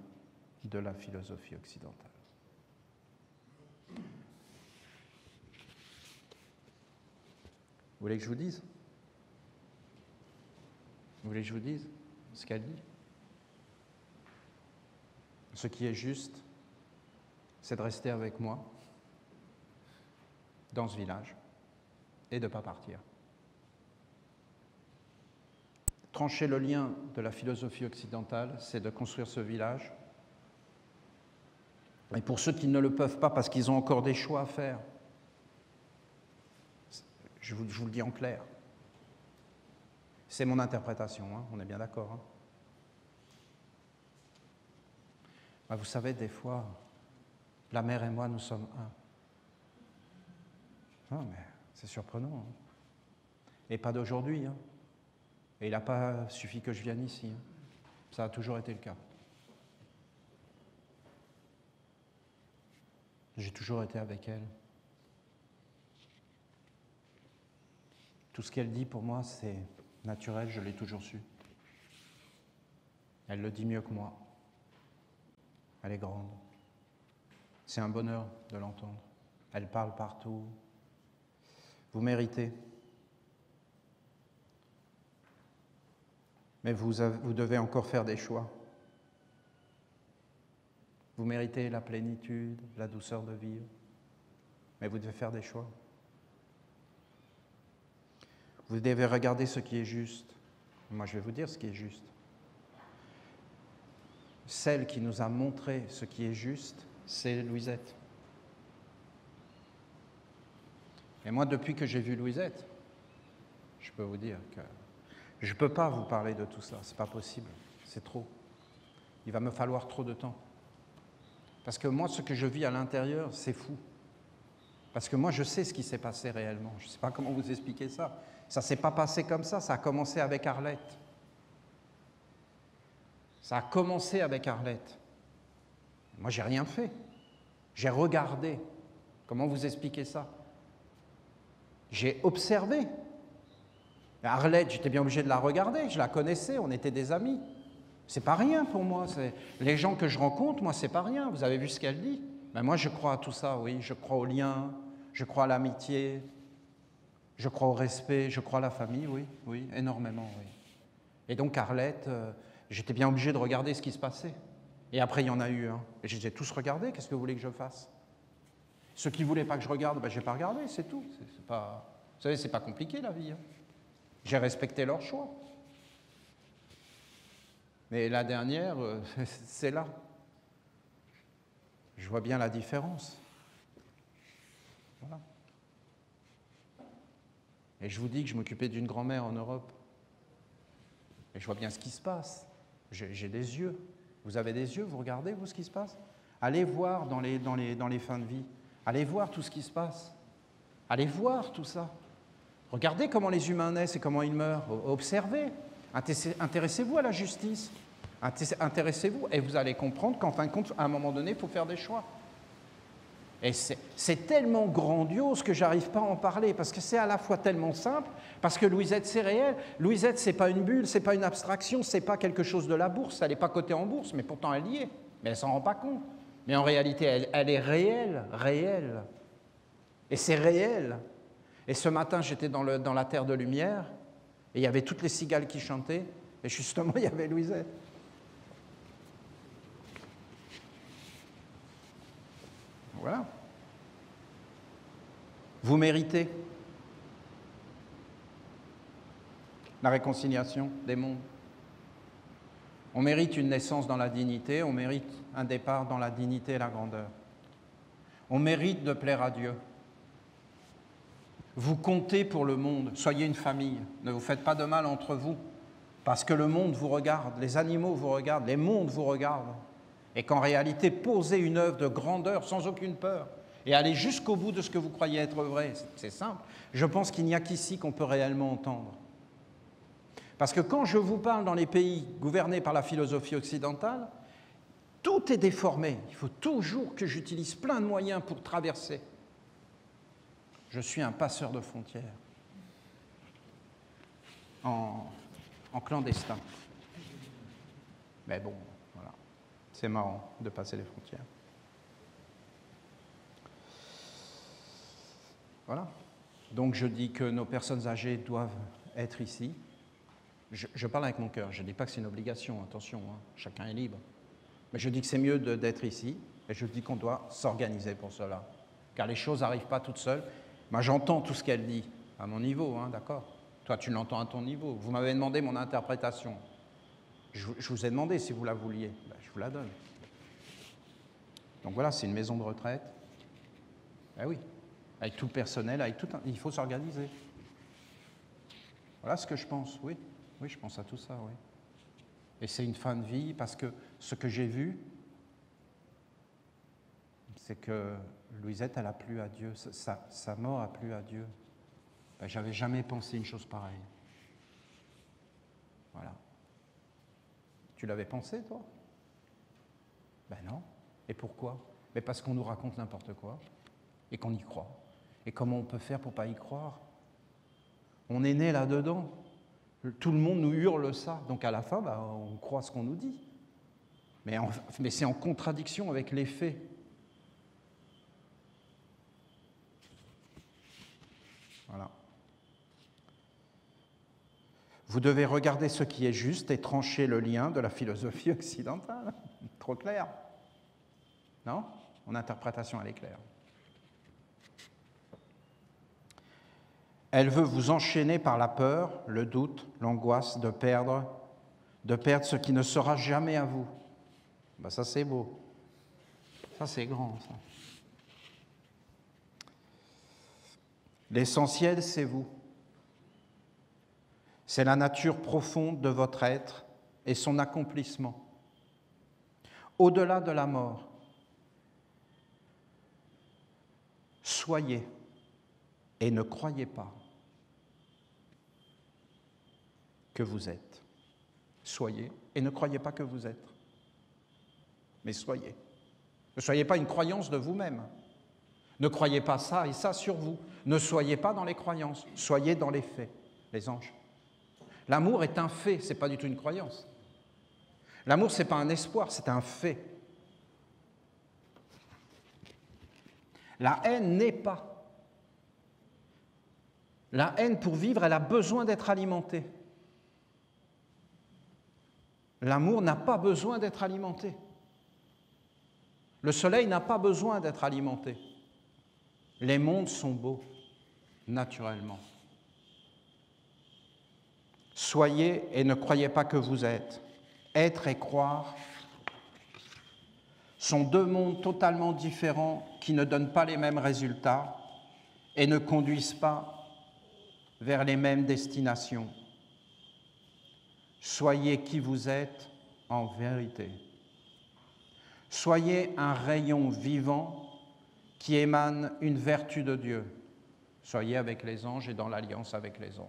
de la philosophie occidentale. Vous voulez que je vous dise ? Vous voulez que je vous dise ce qu'elle dit ? Ce qui est juste, c'est de rester avec moi dans ce village et de ne pas partir. Trancher le lien de la philosophie occidentale, c'est de construire ce village. Et pour ceux qui ne le peuvent pas parce qu'ils ont encore des choix à faire, je vous le dis en clair, C'est mon interprétation, hein, on est bien d'accord. Hein. Ben, vous savez, des fois, la mère et moi, nous sommes un. Non, mais c'est surprenant. Hein. Et pas d'aujourd'hui. Hein. Et il n'a pas suffi que je vienne ici. Hein. Ça a toujours été le cas. J'ai toujours été avec elle. Tout ce qu'elle dit pour moi, c'est naturel, je l'ai toujours su. Elle le dit mieux que moi. Elle est grande. C'est un bonheur de l'entendre. Elle parle partout. Vous méritez. Mais vous devez encore faire des choix. Vous méritez la plénitude, la douceur de vivre. Mais vous devez faire des choix. Vous devez regarder ce qui est juste. Moi, je vais vous dire ce qui est juste. Celle qui nous a montré ce qui est juste, c'est Louisette. Et moi, depuis que j'ai vu Louisette, je peux vous dire que je ne peux pas vous parler de tout ça, ce n'est pas possible, c'est trop. Il va me falloir trop de temps. Parce que moi, ce que je vis à l'intérieur, c'est fou. Parce que moi, je sais ce qui s'est passé réellement. Je ne sais pas comment vous expliquer ça. Ça ne s'est pas passé comme ça a commencé avec Arlette. Ça a commencé avec Arlette. Moi, j'ai rien fait. J'ai regardé. Comment vous expliquer ça? J'ai observé. Arlette, j'étais bien obligé de la regarder. Je la connaissais, on était des amis. C'est pas rien pour moi. Les gens que je rencontre, moi, c'est pas rien. Vous avez vu ce qu'elle dit? Ben moi, je crois à tout ça, oui. Je crois au lien, je crois à l'amitié, je crois au respect, je crois à la famille, oui, oui, énormément, oui. Et donc, Arlette, j'étais bien obligé de regarder ce qui se passait. Et après, il y en a eu un. Et je les ai tous regardés. Qu'est-ce que vous voulez que je fasse? Ceux qui ne voulaient pas que je regarde, ben, je n'ai pas regardé, c'est tout. C'est pas... Vous savez, c'est pas compliqué, la vie. Hein. J'ai respecté leur choix. Mais la dernière, c'est là. Je vois bien la différence. Voilà. Et je vous dis que je m'occupais d'une grand-mère en Europe. Et je vois bien ce qui se passe. J'ai des yeux. Vous avez des yeux, vous regardez, vous, ce qui se passe? Allez voir dans les fins de vie. Allez voir tout ce qui se passe. Allez voir tout ça. Regardez comment les humains naissent et comment ils meurent. Observez. Intéressez-vous à la justice. Intéressez-vous et vous allez comprendre qu'en fin de compte, à un moment donné, il faut faire des choix. Et c'est tellement grandiose que je n'arrive pas à en parler, parce que c'est à la fois tellement simple, parce que Louisette, c'est réel. Louisette, ce n'est pas une bulle, ce n'est pas une abstraction, ce n'est pas quelque chose de la bourse, elle n'est pas cotée en bourse, mais pourtant elle y est. Mais elle ne s'en rend pas compte. Mais en réalité, elle est réelle, réelle. Et c'est réel. Et ce matin, j'étais dans la terre de lumière, et il y avait toutes les cigales qui chantaient, et justement, il y avait Louisette. Voilà. Vous méritez la réconciliation des mondes. On mérite une naissance dans la dignité, on mérite un départ dans la dignité et la grandeur. On mérite de plaire à Dieu. Vous comptez pour le monde, soyez une famille, ne vous faites pas de mal entre vous, parce que le monde vous regarde, les animaux vous regardent, les mondes vous regardent. Et qu'en réalité, posez une œuvre de grandeur sans aucune peur et allez jusqu'au bout de ce que vous croyez être vrai. C'est simple. Je pense qu'il n'y a qu'ici qu'on peut réellement entendre. Parce que quand je vous parle dans les pays gouvernés par la philosophie occidentale, tout est déformé. Il faut toujours que j'utilise plein de moyens pour traverser. Je suis un passeur de frontières. En clandestin. Mais bon. C'est marrant de passer les frontières. Voilà. Donc je dis que nos personnes âgées doivent être ici. Je parle avec mon cœur, je ne dis pas que c'est une obligation, attention, hein, chacun est libre. Mais je dis que c'est mieux d'être ici, et je dis qu'on doit s'organiser pour cela. Car les choses n'arrivent pas toutes seules. Moi j'entends tout ce qu'elle dit, à mon niveau, hein, d'accord? Toi tu l'entends à ton niveau. Vous m'avez demandé mon interprétation. Je vous ai demandé si vous la vouliez. Ben, je vous la donne. Donc voilà, c'est une maison de retraite. Eh oui, avec tout le personnel, il faut s'organiser. Voilà ce que je pense, oui. Oui, je pense à tout ça, oui. Et c'est une fin de vie parce que ce que j'ai vu, c'est que Louisette, elle a plu à Dieu. Sa mort a plu à Dieu. Ben, j'avais jamais pensé une chose pareille. Voilà. Tu l'avais pensé, toi? Ben non. Et pourquoi? Mais parce qu'on nous raconte n'importe quoi et qu'on y croit. Et comment on peut faire pour ne pas y croire? On est né là-dedans. Tout le monde nous hurle ça. Donc à la fin, ben, on croit ce qu'on nous dit. Mais c'est en contradiction avec les faits. Voilà. Vous devez regarder ce qui est juste et trancher le lien de la philosophie occidentale. Trop clair. Non? Mon interprétation, elle est claire. Elle veut vous enchaîner par la peur, le doute, l'angoisse de perdre ce qui ne sera jamais à vous. Ben ça, c'est beau. Ça, c'est grand, ça. L'essentiel, c'est vous. C'est la nature profonde de votre être et son accomplissement. Au-delà de la mort, soyez et ne croyez pas que vous êtes. Soyez et ne croyez pas que vous êtes. Mais soyez. Ne soyez pas une croyance de vous-même. Ne croyez pas ça et ça sur vous. Ne soyez pas dans les croyances, soyez dans les faits, les anges. L'amour est un fait, ce n'est pas du tout une croyance. L'amour, ce n'est pas un espoir, c'est un fait. La haine n'est pas. La haine, pour vivre, elle a besoin d'être alimentée. L'amour n'a pas besoin d'être alimenté. Le soleil n'a pas besoin d'être alimenté. Les mondes sont beaux, naturellement. Soyez et ne croyez pas que vous êtes. Être et croire sont deux mondes totalement différents qui ne donnent pas les mêmes résultats et ne conduisent pas vers les mêmes destinations. Soyez qui vous êtes en vérité. Soyez un rayon vivant qui émane une vertu de Dieu. Soyez avec les anges et dans l'alliance avec les anges.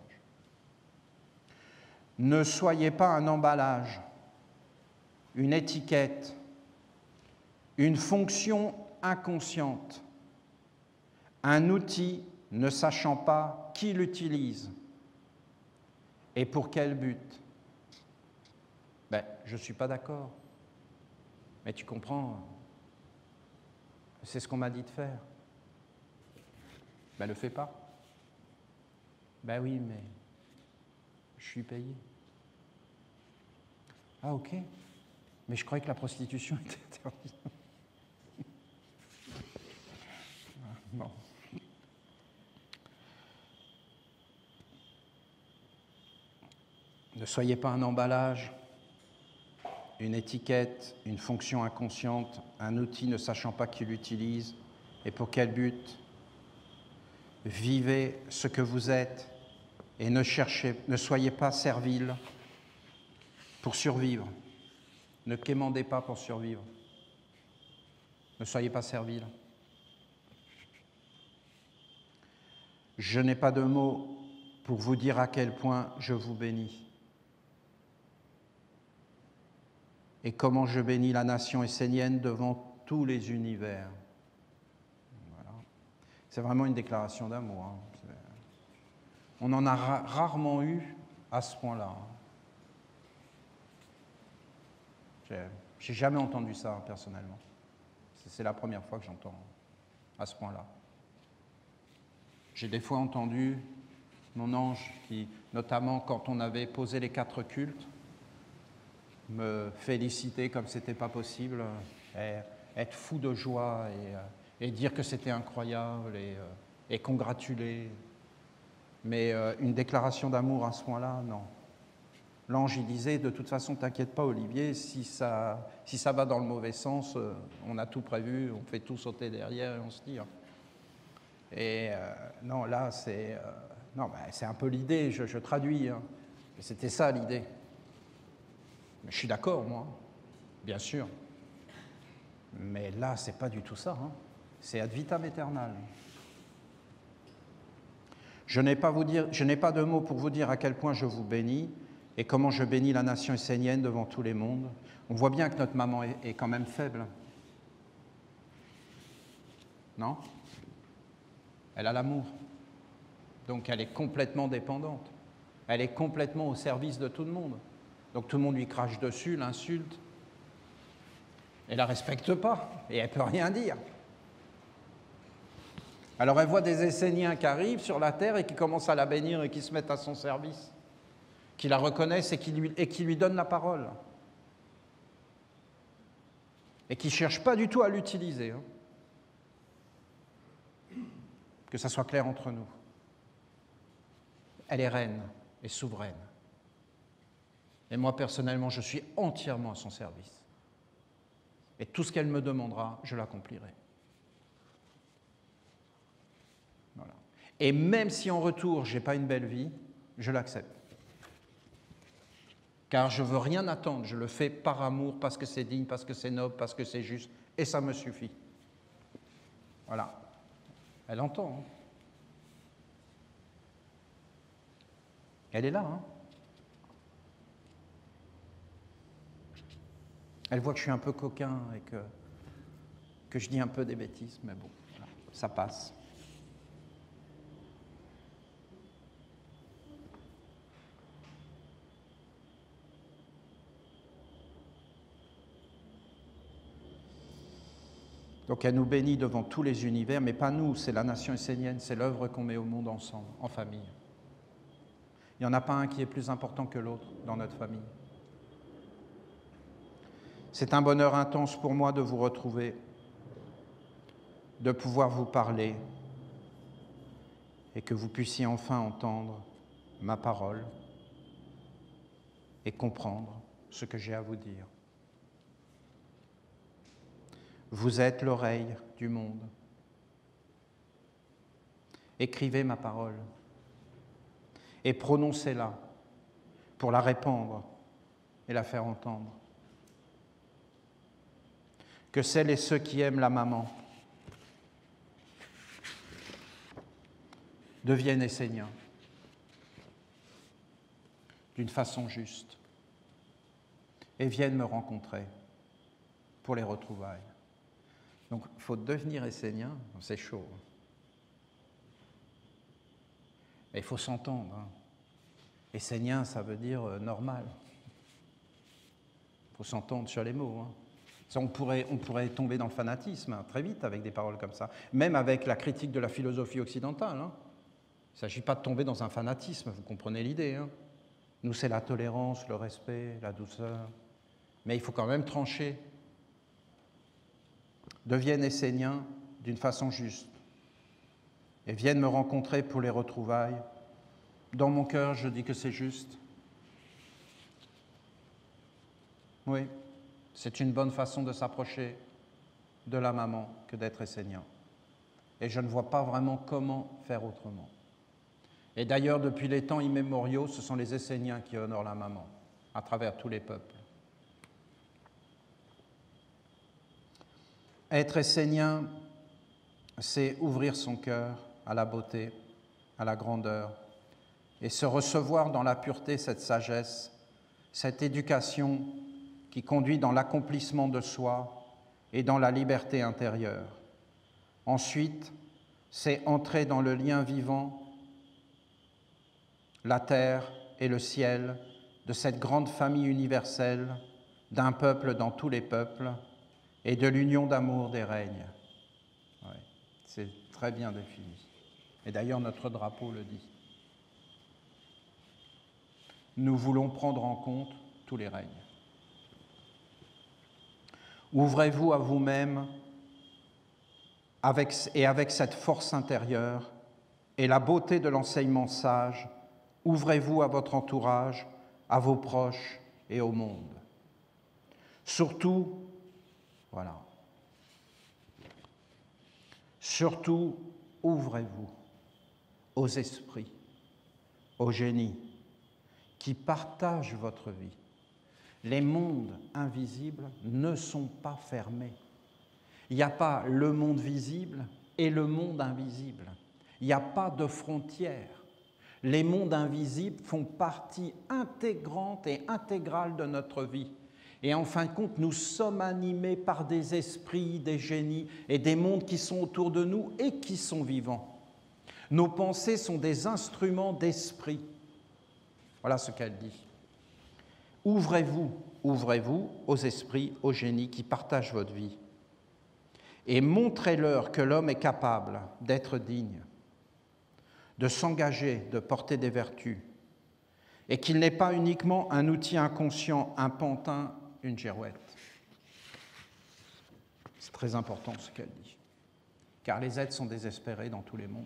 Ne soyez pas un emballage, une étiquette, une fonction inconsciente, un outil ne sachant pas qui l'utilise et pour quel but. Ben, je ne suis pas d'accord, mais tu comprends, c'est ce qu'on m'a dit de faire. Ben, ne le fais pas. Ben oui, mais je suis payé. Ah, ok. Mais je croyais que la prostitution était interdite. Bon. Ne soyez pas un emballage, une étiquette, une fonction inconsciente, un outil ne sachant pas qui l'utilise et pour quel but. Vivez ce que vous êtes et ne soyez pas servile pour survivre. Ne quémandez pas pour survivre. Ne soyez pas servile. Je n'ai pas de mots pour vous dire à quel point je vous bénis. Et comment je bénis la nation essénienne devant tous les univers. Voilà. C'est vraiment une déclaration d'amour. Hein. On en a rarement eu à ce point-là. J'ai jamais entendu ça, personnellement. C'est la première fois que j'entends à ce point-là. J'ai des fois entendu mon ange qui, notamment quand on avait posé les 4 cultes, me féliciter comme c'était pas possible, être fou de joie et dire que c'était incroyable et congratuler. Mais une déclaration d'amour à ce point-là, non. L'ange, il disait, de toute façon, t'inquiète pas, Olivier, si ça va dans le mauvais sens, on a tout prévu, on fait tout sauter derrière et on se tire. Et non, là, c'est un peu l'idée, je traduis. Hein. Et c'était ça l'idée. Mais je suis d'accord, moi, bien sûr. Mais là, c'est pas du tout ça. Hein. C'est ad vitam aeternam. Je n'ai pas de mots pour vous dire à quel point je vous bénis et comment je bénis la nation essénienne devant tous les mondes. On voit bien que notre maman est quand même faible. Non? Elle a l'amour. Donc elle est complètement dépendante. Elle est complètement au service de tout le monde. Donc tout le monde lui crache dessus, l'insulte. Elle ne la respecte pas et elle ne peut rien dire. Alors elle voit des Esséniens qui arrivent sur la terre et qui commencent à la bénir et qui se mettent à son service, qui la reconnaissent et qui lui donnent la parole. Et qui ne cherchent pas du tout à l'utiliser. Hein. Que ça soit clair entre nous. Elle est reine et souveraine. Et moi, personnellement, je suis entièrement à son service. Et tout ce qu'elle me demandera, je l'accomplirai. Voilà. Et même si en retour, je n'ai pas une belle vie, je l'accepte. Car je ne veux rien attendre, je le fais par amour, parce que c'est digne, parce que c'est noble, parce que c'est juste, et ça me suffit. Voilà. Elle entend. Hein. Elle est là. Hein. Elle voit que je suis un peu coquin et que je dis un peu des bêtises, mais bon, voilà, ça passe. Donc elle nous bénit devant tous les univers, mais pas nous, c'est la nation essénienne, c'est l'œuvre qu'on met au monde ensemble, en famille. Il n'y en a pas un qui est plus important que l'autre dans notre famille. C'est un bonheur intense pour moi de vous retrouver, de pouvoir vous parler et que vous puissiez enfin entendre ma parole et comprendre ce que j'ai à vous dire. Vous êtes l'oreille du monde. Écrivez ma parole et prononcez-la pour la répandre et la faire entendre. Que celles et ceux qui aiment la maman deviennent esséniens d'une façon juste et viennent me rencontrer pour les retrouvailles. Donc, il faut devenir essénien, c'est chaud. Et il faut s'entendre. Hein. Essénien, ça veut dire normal. Il faut s'entendre sur les mots. Hein. Ça, on pourrait tomber dans le fanatisme hein, très vite avec des paroles comme ça. Même avec la critique de la philosophie occidentale. Hein. Il ne s'agit pas de tomber dans un fanatisme, vous comprenez l'idée. Hein. Nous, c'est la tolérance, le respect, la douceur. Mais il faut quand même trancher. Deviennent esséniens d'une façon juste et viennent me rencontrer pour les retrouvailles. Dans mon cœur, je dis que c'est juste. Oui, c'est une bonne façon de s'approcher de la maman que d'être essénien. Et je ne vois pas vraiment comment faire autrement. Et d'ailleurs, depuis les temps immémoriaux, ce sont les Esséniens qui honorent la maman, à travers tous les peuples. Être essénien, c'est ouvrir son cœur à la beauté, à la grandeur, et se recevoir dans la pureté cette sagesse, cette éducation qui conduit dans l'accomplissement de soi et dans la liberté intérieure. Ensuite, c'est entrer dans le lien vivant, la terre et le ciel, de cette grande famille universelle, d'un peuple dans tous les peuples, et de l'union d'amour des règnes. Ouais, c'est très bien défini. Et d'ailleurs, notre drapeau le dit. Nous voulons prendre en compte tous les règnes. Ouvrez-vous à vous-même avec cette force intérieure et la beauté de l'enseignement sage, ouvrez-vous à votre entourage, à vos proches et au monde. Surtout, voilà. Surtout, ouvrez-vous aux esprits, aux génies, qui partagent votre vie. Les mondes invisibles ne sont pas fermés. Il n'y a pas le monde visible et le monde invisible. Il n'y a pas de frontières. Les mondes invisibles font partie intégrante et intégrale de notre vie. Et en fin de compte, nous sommes animés par des esprits, des génies et des mondes qui sont autour de nous et qui sont vivants. Nos pensées sont des instruments d'esprit. Voilà ce qu'elle dit. Ouvrez-vous aux esprits, aux génies qui partagent votre vie et montrez-leur que l'homme est capable d'être digne, de s'engager, de porter des vertus et qu'il n'est pas uniquement un outil inconscient, un pantin, une girouette. C'est très important ce qu'elle dit, car les êtres sont désespérés dans tous les mondes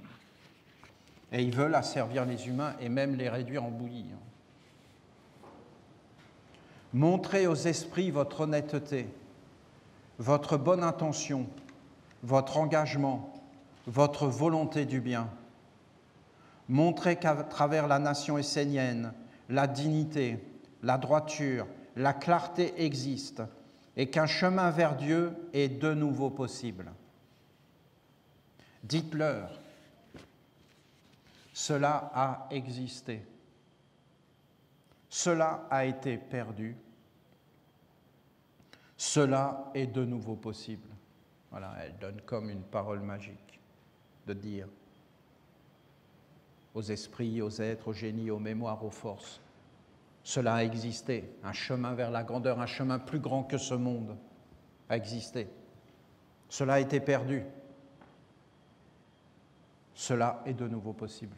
et ils veulent asservir les humains et même les réduire en bouillie. Montrez aux esprits votre honnêteté, votre bonne intention, votre engagement, votre volonté du bien. Montrez qu'à travers la nation essénienne, la dignité, la droiture, la clarté existent et qu'un chemin vers Dieu est de nouveau possible. Dites-leur, cela a existé, cela a été perdu, cela est de nouveau possible. Voilà, elle donne comme une parole magique de dire aux esprits, aux êtres, aux génies, aux mémoires, aux forces. Cela a existé, un chemin vers la grandeur, un chemin plus grand que ce monde a existé. Cela a été perdu. Cela est de nouveau possible.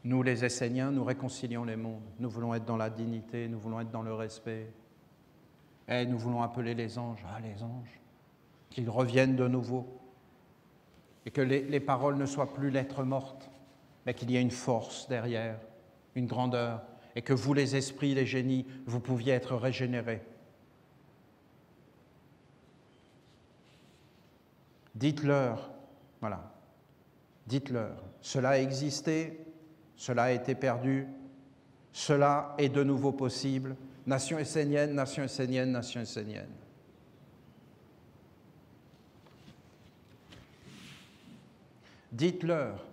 Nous, les Esséniens, nous réconcilions les mondes. Nous voulons être dans la dignité, nous voulons être dans le respect. Et nous voulons appeler les anges, les anges, qu'ils reviennent de nouveau. Et que les paroles ne soient plus lettres mortes, mais qu'il y ait une force derrière, une grandeur, et que vous, les esprits, les génies, vous pouviez être régénérés. Dites-leur, voilà, dites-leur, cela a existé, cela a été perdu, cela est de nouveau possible. Nation essénienne, nation essénienne, nation essénienne. Dites-leur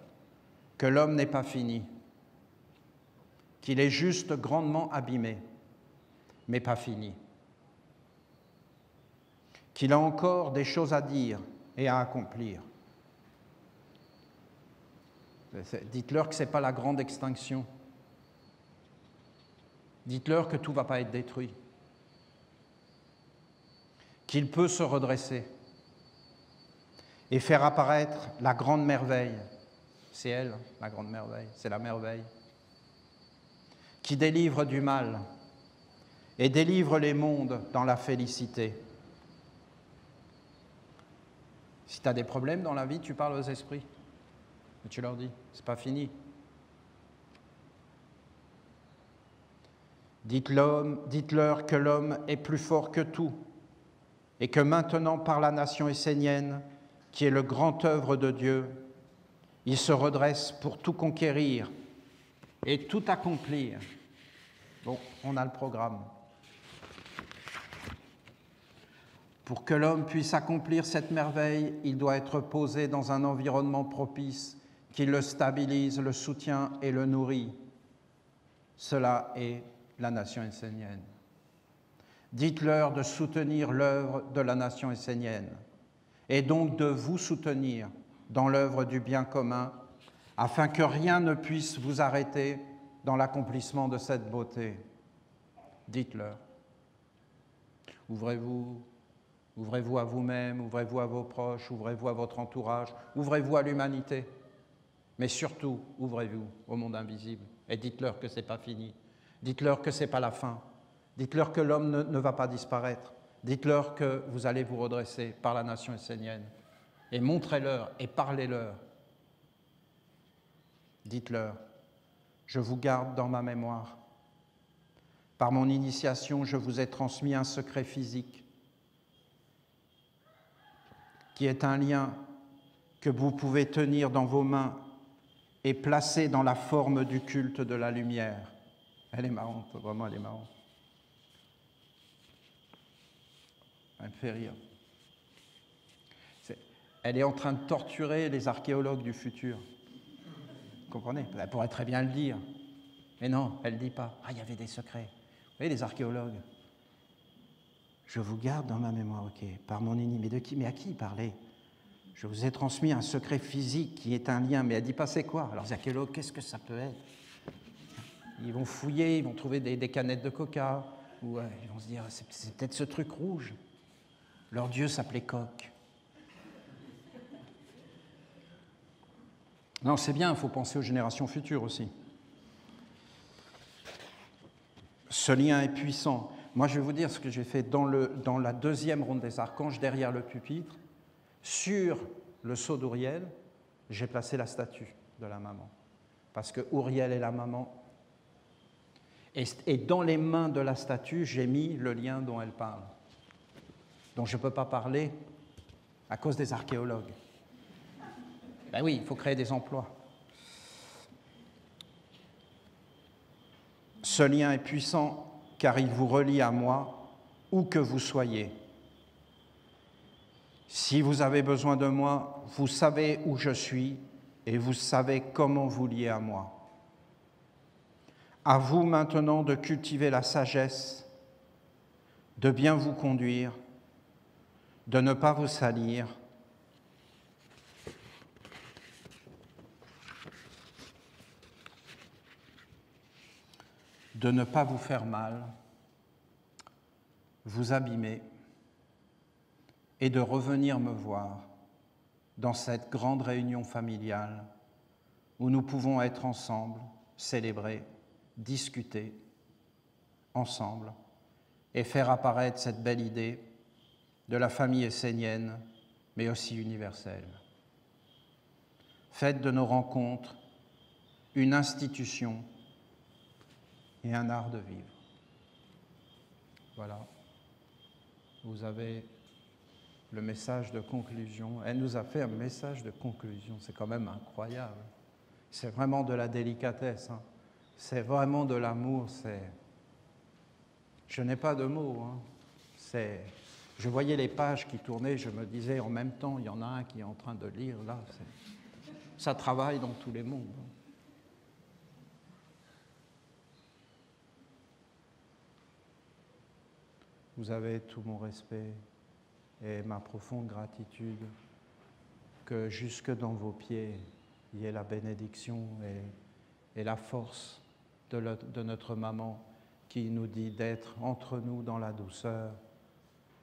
que l'homme n'est pas fini, qu'il est juste grandement abîmé, mais pas fini, qu'il a encore des choses à dire et à accomplir. Dites-leur que ce n'est pas la grande extinction. Dites-leur que tout ne va pas être détruit, qu'il peut se redresser et faire apparaître la grande merveille. C'est elle, la grande merveille, c'est la merveille, qui délivre du mal et délivre les mondes dans la félicité. Si tu as des problèmes dans la vie, tu parles aux esprits. Et tu leur dis, c'est pas fini. Dites-leur que l'homme est plus fort que tout et que maintenant, par la nation essénienne, qui est le grand œuvre de Dieu, il se redresse pour tout conquérir et tout accomplir. Bon, on a le programme. Pour que l'homme puisse accomplir cette merveille, il doit être posé dans un environnement propice qui le stabilise, le soutient et le nourrit. Cela est la nation essénienne. Dites-leur de soutenir l'œuvre de la nation essénienne et donc de vous soutenir dans l'œuvre du bien commun afin que rien ne puisse vous arrêter dans l'accomplissement de cette beauté. Dites-leur. Ouvrez-vous à vous-même, ouvrez-vous à vos proches, ouvrez-vous à votre entourage, ouvrez-vous à l'humanité. Mais surtout, ouvrez-vous au monde invisible et dites-leur que ce n'est pas fini. Dites-leur que ce n'est pas la fin. Dites-leur que l'homme ne va pas disparaître. Dites-leur que vous allez vous redresser par la nation essénienne. Et montrez-leur et parlez-leur. Dites-leur, je vous garde dans ma mémoire. Par mon initiation, je vous ai transmis un secret physique qui est un lien que vous pouvez tenir dans vos mains est placée dans la forme du culte de la lumière. Elle est marrante, vraiment elle est marrante. Elle me fait rire. Elle est en train de torturer les archéologues du futur. Vous comprenez? Elle pourrait très bien le dire. Mais non, elle ne dit pas. Ah, il y avait des secrets. Vous voyez, les archéologues. Je vous garde dans ma mémoire, ok, par mon ennemi. Mais de qui? Mais à qui il parlait? Je vous ai transmis un secret physique qui est un lien, mais elle ne dit pas c'est quoi. Alors les archéologues, qu'est-ce que ça peut être? Ils vont fouiller, ils vont trouver des canettes de coca, ou ils vont se dire, c'est peut-être ce truc rouge. Leur dieu s'appelait Coq. Non, c'est bien, il faut penser aux générations futures aussi. Ce lien est puissant. Moi, je vais vous dire ce que j'ai fait dans la deuxième ronde des archanges, derrière le pupitre. Sur le sceau d'Ouriel, j'ai placé la statue de la maman. Parce que Ouriel est la maman. Et dans les mains de la statue, j'ai mis le lien dont elle parle. Donc je ne peux pas parler à cause des archéologues. Ben oui, il faut créer des emplois. Ce lien est puissant car il vous relie à moi, où que vous soyez. Si vous avez besoin de moi, vous savez où je suis et vous savez comment vous lier à moi. À vous maintenant de cultiver la sagesse, de bien vous conduire, de ne pas vous salir, de ne pas vous faire mal, vous abîmer et de revenir me voir dans cette grande réunion familiale où nous pouvons être ensemble, célébrer, discuter ensemble et faire apparaître cette belle idée de la famille essénienne, mais aussi universelle. Faites de nos rencontres une institution et un art de vivre. Voilà. Vous avez le message de conclusion. Elle nous a fait un message de conclusion. C'est quand même incroyable. C'est vraiment de la délicatesse. Hein. C'est vraiment de l'amour. Je n'ai pas de mots. Hein. Je voyais les pages qui tournaient. Je me disais en même temps, il y en a un qui est en train de lire. Là, ça travaille dans tous les mondes. Vous avez tout mon respect et ma profonde gratitude que jusque dans vos pieds, il y ait la bénédiction et la force de notre maman qui nous dit d'être entre nous dans la douceur,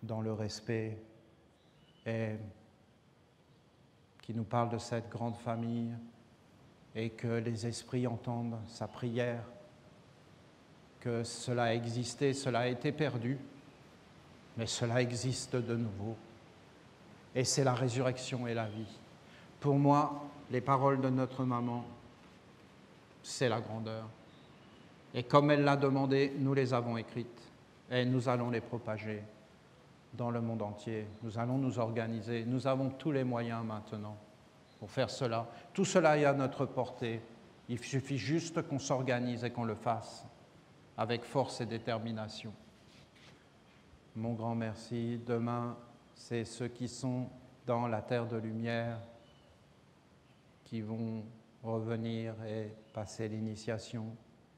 dans le respect et qui nous parle de cette grande famille et que les esprits entendent sa prière, que cela a existé, cela a été perdu, mais cela existe de nouveau. Et c'est la résurrection et la vie. Pour moi, les paroles de notre maman, c'est la grandeur. Et comme elle l'a demandé, nous les avons écrites et nous allons les propager dans le monde entier. Nous allons nous organiser. Nous avons tous les moyens maintenant pour faire cela. Tout cela est à notre portée. Il suffit juste qu'on s'organise et qu'on le fasse avec force et détermination. Mon grand merci. Demain, c'est ceux qui sont dans la terre de lumière qui vont revenir et passer l'initiation.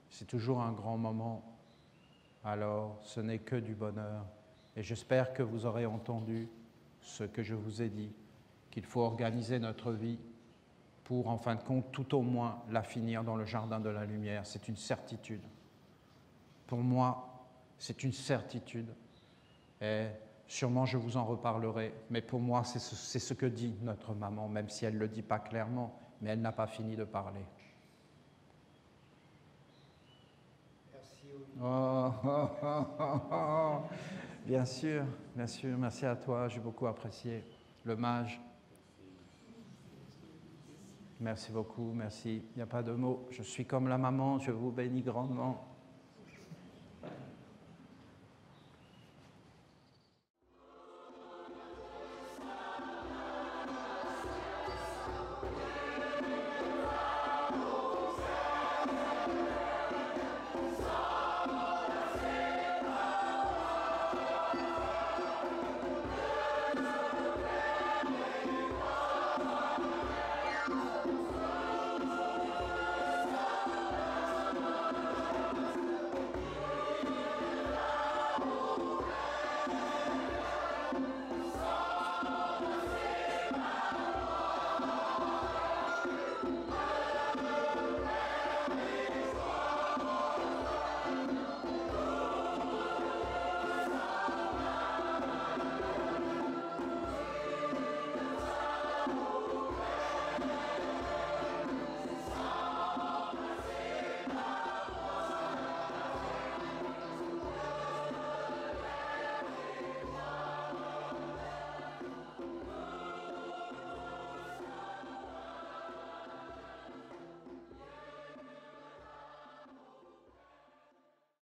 C'est toujours un grand moment. Alors, ce n'est que du bonheur. Et j'espère que vous aurez entendu ce que je vous ai dit, qu'il faut organiser notre vie pour, en fin de compte, tout au moins la finir dans le jardin de la lumière. C'est une certitude. Pour moi, c'est une certitude. Et sûrement, je vous en reparlerai. Mais pour moi, c'est ce que dit notre maman, même si elle ne le dit pas clairement, mais elle n'a pas fini de parler. Oh, oh, oh, oh, oh. Bien sûr, merci à toi, j'ai beaucoup apprécié. Le mage. Merci beaucoup, merci. Il n'y a pas de mots. Je suis comme la maman, je vous bénis grandement.